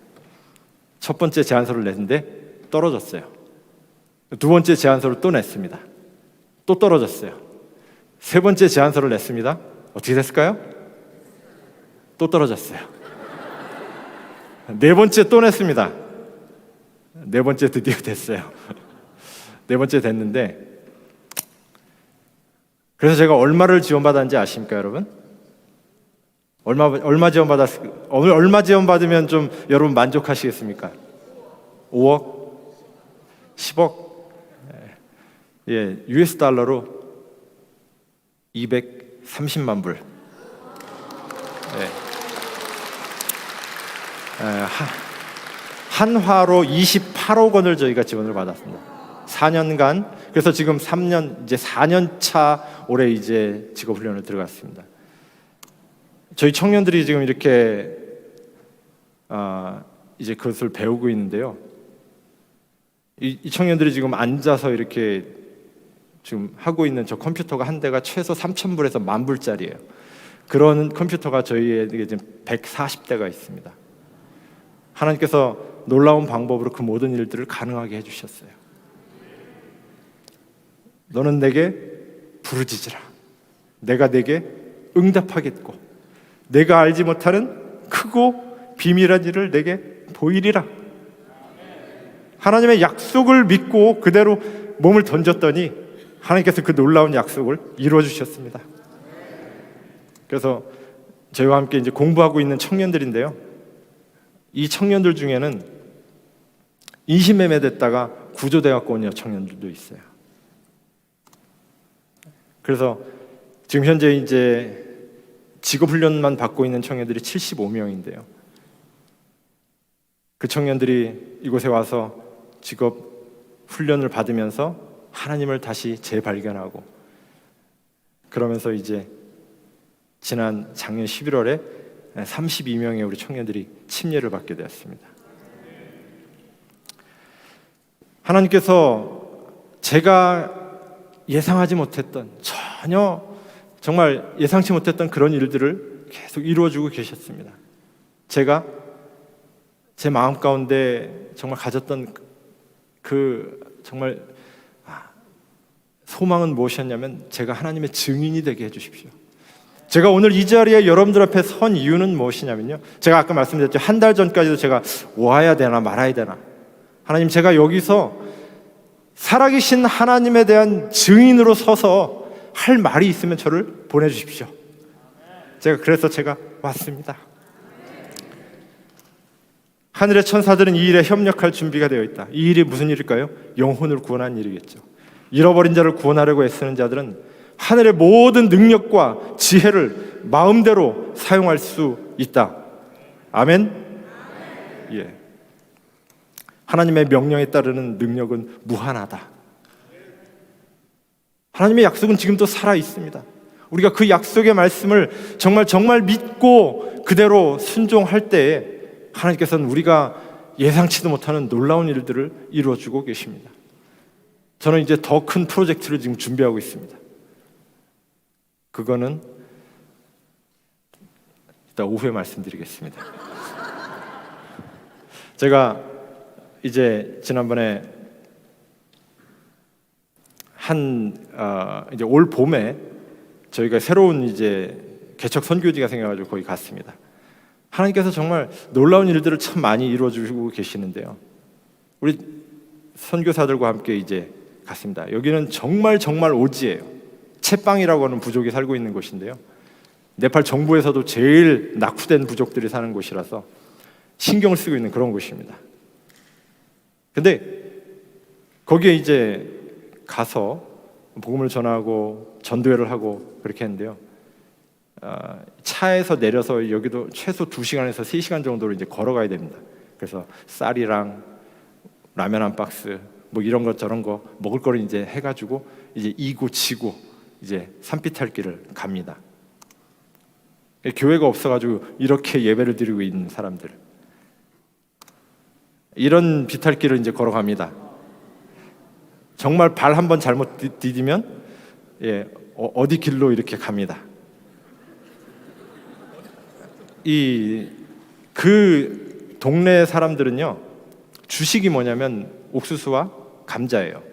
Speaker 3: 첫 번째 제안서를 냈는데 떨어졌어요. 두 번째 제안서를 또 냈습니다. 또 떨어졌어요. 세 번째 제안서를 냈습니다. 어떻게 됐을까요? 또 떨어졌어요. 네 번째 또 냈습니다. 네 번째 드디어 됐어요. 네 번째 됐는데, 그래서 제가 얼마를 지원받았는지 아십니까, 여러분? 얼마 지원받으면 좀 여러분 만족하시겠습니까? 5억? 10억? 예, US 달러로 230만 불. 한화로 28억 원을 저희가 지원을 받았습니다. 4년간. 그래서 지금 3년, 이제 4년 차 올해 이제 직업 훈련을 들어갔습니다. 저희 청년들이 지금 이렇게 이제 그것을 배우고 있는데요. 이 청년들이 지금 앉아서 이렇게 지금 하고 있는 저 컴퓨터가 한 대가 최소 3,000불에서 10,000불짜리예요. 그런 컴퓨터가 저희에게 지금 140대가 있습니다. 하나님께서 놀라운 방법으로 그 모든 일들을 가능하게 해주셨어요. 너는 내게 부르짖으라. 내가 내게 응답하겠고 내가 알지 못하는 크고 비밀한 일을 내게 보이리라. 하나님의 약속을 믿고 그대로 몸을 던졌더니 하나님께서 그 놀라운 약속을 이루어 주셨습니다. 그래서 저희와 함께 이제 공부하고 있는 청년들인데요. 이 청년들 중에는 인신매매됐다가 구조돼갖고 온 청년들도 있어요. 그래서 지금 현재 이제 직업훈련만 받고 있는 청년들이 75명인데요. 그 청년들이 이곳에 와서 직업훈련을 받으면서 하나님을 다시 재발견하고 그러면서 이제 지난 작년 11월에 32명의 우리 청년들이 침례를 받게 되었습니다. 하나님께서 제가 예상하지 못했던 전혀 정말 예상치 못했던 그런 일들을 계속 이루어주고 계셨습니다. 제가 제 마음 가운데 정말 가졌던 그 정말 소망은 무엇이었냐면 제가 하나님의 증인이 되게 해주십시오. 제가 오늘 이 자리에 여러분들 앞에 선 이유는 무엇이냐면요, 제가 아까 말씀드렸죠. 한 달 전까지도 제가 와야 되나 말아야 되나, 하나님 제가 여기서 살아계신 하나님에 대한 증인으로 서서 할 말이 있으면 저를 보내주십시오. 그래서 제가 왔습니다. 하늘의 천사들은 이 일에 협력할 준비가 되어 있다. 이 일이 무슨 일일까요? 영혼을 구원하는 일이겠죠. 잃어버린 자를 구원하려고 애쓰는 자들은 하늘의 모든 능력과 지혜를 마음대로 사용할 수 있다. 아멘? 예. 하나님의 명령에 따르는 능력은 무한하다. 하나님의 약속은 지금도 살아 있습니다. 우리가 그 약속의 말씀을 정말 믿고 그대로 순종할 때에 하나님께서는 우리가 예상치도 못하는 놀라운 일들을 이루어주고 계십니다. 저는 이제 더 큰 프로젝트를 지금 준비하고 있습니다. 그거는 이따 오후에 말씀드리겠습니다. 제가 이제 지난번에 이제 올 봄에 저희가 새로운 이제 개척 선교지가 생겨가지고 거기 갔습니다. 하나님께서 정말 놀라운 일들을 참 많이 이루어주고 계시는데요. 우리 선교사들과 함께 이제 갔습니다. 여기는 정말 오지예요. 채빵이라고 하는 부족이 살고 있는 곳인데요. 네팔 정부에서도 제일 낙후된 부족들이 사는 곳이라서 신경을 쓰고 있는 그런 곳입니다. 근데 거기에 이제 가서 복음을 전하고 전도회를 하고 그렇게 했는데요. 차에서 내려서 여기도 최소 2시간에서 3시간 정도로 이제 걸어가야 됩니다. 그래서 쌀이랑 라면 한 박스 뭐 이런 거 저런 거 먹을 거를 이제 해가지고 이제 이고 지고 이제 산비탈길을 갑니다. 교회가 없어가지고 이렇게 예배를 드리고 있는 사람들, 이런 비탈길을 이제 걸어갑니다. 정말 발 한 번 잘못 디디면 어디 길로 이렇게 갑니다. 그 동네 사람들은요, 주식이 뭐냐면 옥수수와 감자예요.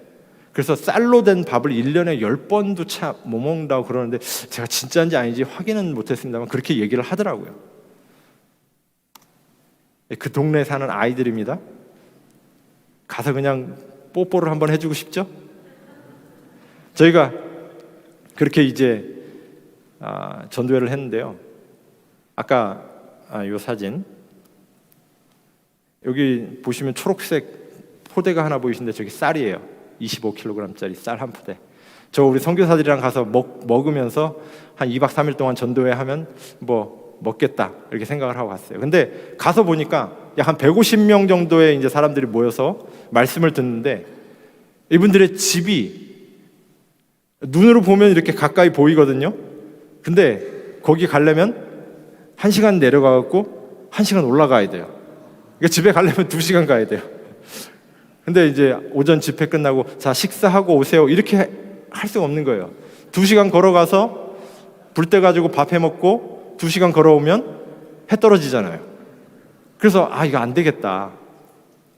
Speaker 3: 그래서 쌀로 된 밥을 1년에 10번도 차 못 먹는다고 그러는데 제가 진짜인지 아닌지 확인은 못했습니다만 그렇게 얘기를 하더라고요. 그 동네에 사는 아이들입니다. 가서 그냥 뽀뽀를 한번 해주고 싶죠? 저희가 그렇게 이제 전도회를 했는데요. 아까 이 사진 여기 보시면 초록색 포대가 하나 보이시는데 저기 쌀이에요. 25kg짜리 쌀 한 포대. 저 우리 선교사들이랑 가서 먹으면서 한 2박 3일 동안 전도회 하면 뭐 먹겠다 이렇게 생각을 하고 갔어요. 근데 가서 보니까 약 한 150명 정도의 이제 사람들이 모여서 말씀을 듣는데 이분들의 집이 눈으로 보면 이렇게 가까이 보이거든요. 근데 거기 가려면 1시간 내려가고 1시간 올라가야 돼요. 그러니까 집에 가려면 2시간 가야 돼요. 근데 이제 오전 집회 끝나고 자 식사하고 오세요 이렇게 할 수가 없는 거예요. 2시간 걸어가서 불 때 가지고 밥 해 먹고 2시간 걸어오면 해 떨어지잖아요. 그래서 이거 안 되겠다.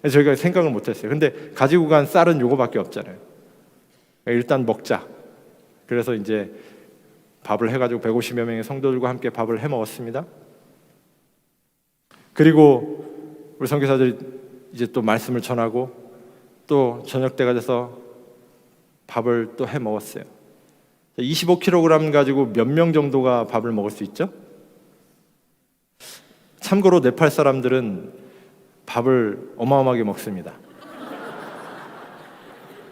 Speaker 3: 저희가 생각을 못했어요. 근데 가지고 간 쌀은 요거밖에 없잖아요. 일단 먹자. 그래서 이제 밥을 해가지고 150여 명의 성도들과 함께 밥을 해 먹었습니다. 그리고 우리 선교사들이 이제 또 말씀을 전하고 또 저녁 때가 돼서 밥을 또 해 먹었어요. 25kg 가지고 몇 명 정도가 밥을 먹을 수 있죠? 참고로 네팔 사람들은 밥을 어마어마하게 먹습니다.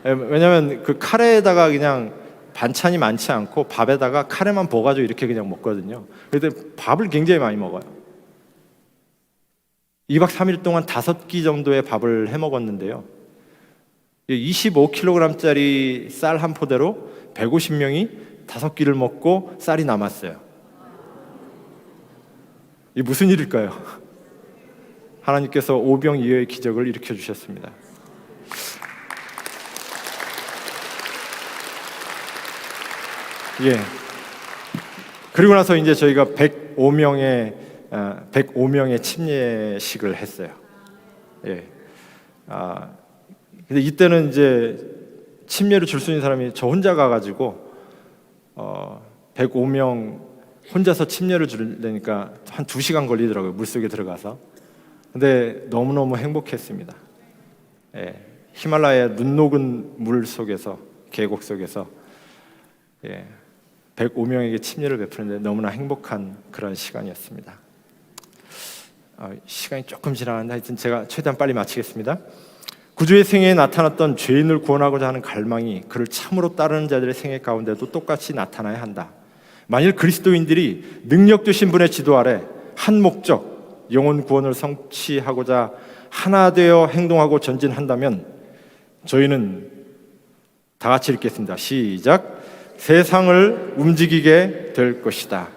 Speaker 3: 왜냐하면 그 카레에다가 그냥 반찬이 많지 않고 밥에다가 카레만 부어가지고 이렇게 그냥 먹거든요. 그런데 밥을 굉장히 많이 먹어요. 2박 3일 동안 5끼 정도의 밥을 해 먹었는데요. 25kg짜리 쌀 한 포대로 150명이 5끼를 먹고 쌀이 남았어요. 이게 무슨 일일까요? 하나님께서 오병이어의 기적을 일으켜 주셨습니다. 그리고 나서 이제 저희가 105명의 침례식을 했어요. 근데 이때는 이제 침례를 줄 수 있는 사람이 저 혼자 가가지고 105명 혼자서 침례를 주려니까 한 2시간 걸리더라고요. 물속에 들어가서. 근데 너무너무 행복했습니다. 히말라야 눈 녹은 물 속에서, 계곡 속에서 105명에게 침례를 베푸는데 너무나 행복한 그런 시간이었습니다. 시간이 조금 지나는데 하여튼 제가 최대한 빨리 마치겠습니다. 구주의 생애에 나타났던 죄인을 구원하고자 하는 갈망이 그를 참으로 따르는 자들의 생애 가운데도 똑같이 나타나야 한다. 만일 그리스도인들이 능력 되신 분의 지도 아래 한 목적, 영혼 구원을 성취하고자 하나 되어 행동하고 전진한다면 저희는 다 같이 읽겠습니다. 시작. 세상을 움직이게 될 것이다.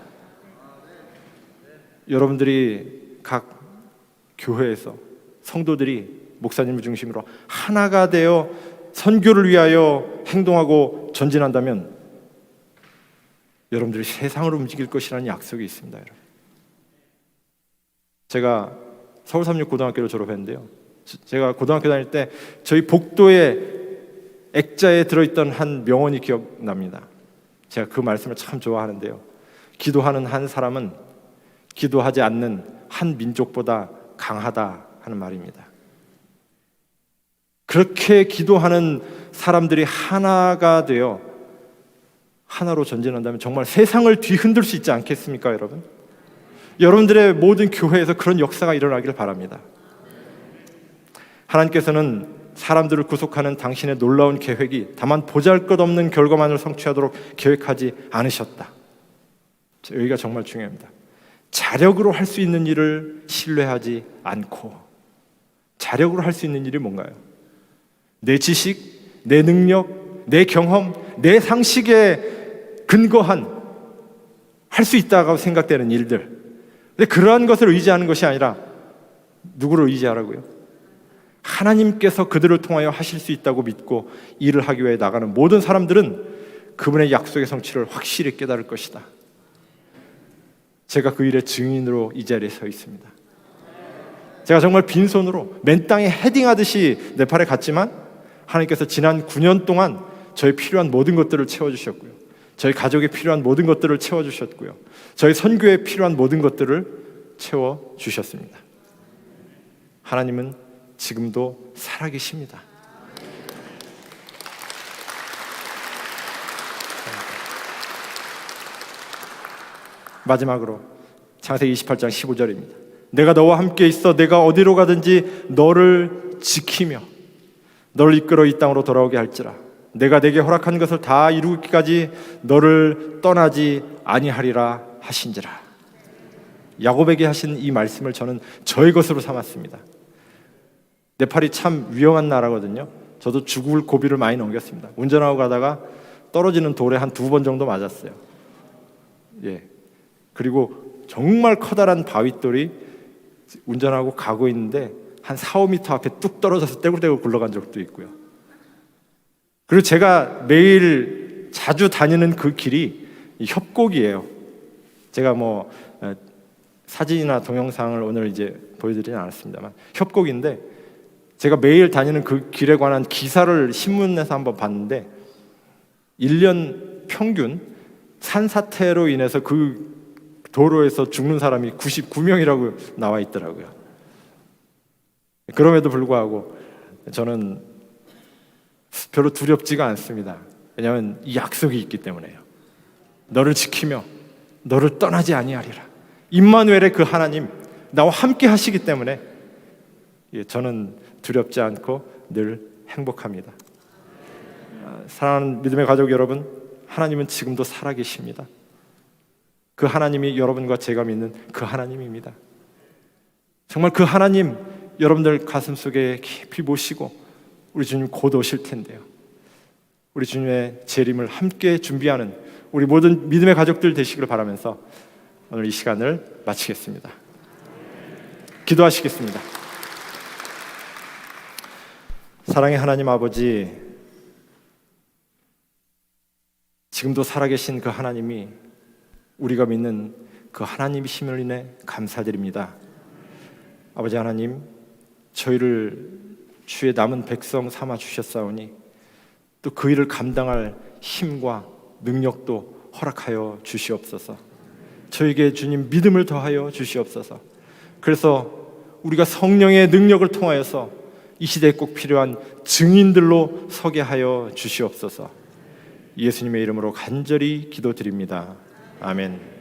Speaker 3: 여러분들이 각 교회에서 성도들이 목사님을 중심으로 하나가 되어 선교를 위하여 행동하고 전진한다면 여러분들이 세상을 움직일 것이라는 약속이 있습니다. 여러분. 제가 서울삼육고등학교를 졸업했는데요. 제가 고등학교 다닐 때 저희 복도에 액자에 들어있던 한 명언이 기억납니다. 제가 그 말씀을 참 좋아하는데요. 기도하는 한 사람은 기도하지 않는 한 민족보다 강하다 하는 말입니다. 그렇게 기도하는 사람들이 하나가 되어 하나로 전진한다면 정말 세상을 뒤흔들 수 있지 않겠습니까, 여러분? 여러분들의 모든 교회에서 그런 역사가 일어나기를 바랍니다. 하나님께서는 사람들을 구속하는 당신의 놀라운 계획이 다만 보잘것없는 결과만을 성취하도록 계획하지 않으셨다. 여기가 정말 중요합니다. 자력으로 할 수 있는 일을 신뢰하지 않고 자력으로 할 수 있는 일이 뭔가요? 내 지식, 내 능력, 내 경험, 내 상식에 근거한 할 수 있다고 생각되는 일들. 근데 그러한 것을 의지하는 것이 아니라 누구를 의지하라고요? 하나님께서 그들을 통하여 하실 수 있다고 믿고 일을 하기 위해 나가는 모든 사람들은 그분의 약속의 성취를 확실히 깨달을 것이다. 제가 그 일의 증인으로 이 자리에 서 있습니다. 제가 정말 빈손으로 맨 땅에 헤딩하듯이 네팔에 갔지만 하나님께서 지난 9년 동안 저의 필요한 모든 것들을 채워주셨고요, 저희 가족에 필요한 모든 것들을 채워주셨고요, 저희 선교에 필요한 모든 것들을 채워주셨습니다. 하나님은 지금도 살아계십니다. 마지막으로 창세기 28장 15절입니다. 내가 너와 함께 있어 내가 어디로 가든지 너를 지키며 너를 이끌어 이 땅으로 돌아오게 할지라. 내가 내게 허락한 것을 다 이루기까지 너를 떠나지 아니하리라 하신지라. 야곱에게 하신 이 말씀을 저는 저의 것으로 삼았습니다. 네팔이 참 위험한 나라거든요. 저도 죽을 고비를 많이 넘겼습니다. 운전하고 가다가 떨어지는 돌에 한 2번 정도 맞았어요. 예. 그리고 정말 커다란 바윗돌이 운전하고 가고 있는데 한 4-5m 앞에 뚝 떨어져서 떼굴떼굴 굴러간 적도 있고요. 그리고 제가 매일 자주 다니는 그 길이 협곡이에요. 제가 뭐 사진이나 동영상을 오늘 이제 보여드리진 않았습니다만 협곡인데, 제가 매일 다니는 그 길에 관한 기사를 신문에서 한번 봤는데 1년 평균 산사태로 인해서 그 도로에서 죽는 사람이 99명이라고 나와 있더라고요. 그럼에도 불구하고 저는 별로 두렵지가 않습니다. 왜냐하면 이 약속이 있기 때문에요. 너를 지키며 너를 떠나지 아니하리라. 임마누엘의 그 하나님, 나와 함께 하시기 때문에 저는 두렵지 않고 늘 행복합니다. 사랑하는 믿음의 가족 여러분, 하나님은 지금도 살아계십니다. 그 하나님이 여러분과 제가 믿는 그 하나님입니다. 정말 그 하나님 여러분들 가슴속에 깊이 모시고 우리 주님 곧 오실 텐데요, 우리 주님의 재림을 함께 준비하는 우리 모든 믿음의 가족들 되시기를 바라면서 오늘 이 시간을 마치겠습니다. 기도하시겠습니다. 사랑의 하나님 아버지, 지금도 살아계신 그 하나님이 우리가 믿는 그 하나님이심을 인해 감사드립니다. 아버지 하나님, 저희를 주의 남은 백성 삼아 주셨사오니 또 그 일을 감당할 힘과 능력도 허락하여 주시옵소서. 저에게 주님 믿음을 더하여 주시옵소서. 그래서 우리가 성령의 능력을 통하여서 이 시대에 꼭 필요한 증인들로 서게 하여 주시옵소서. 예수님의 이름으로 간절히 기도드립니다. 아멘.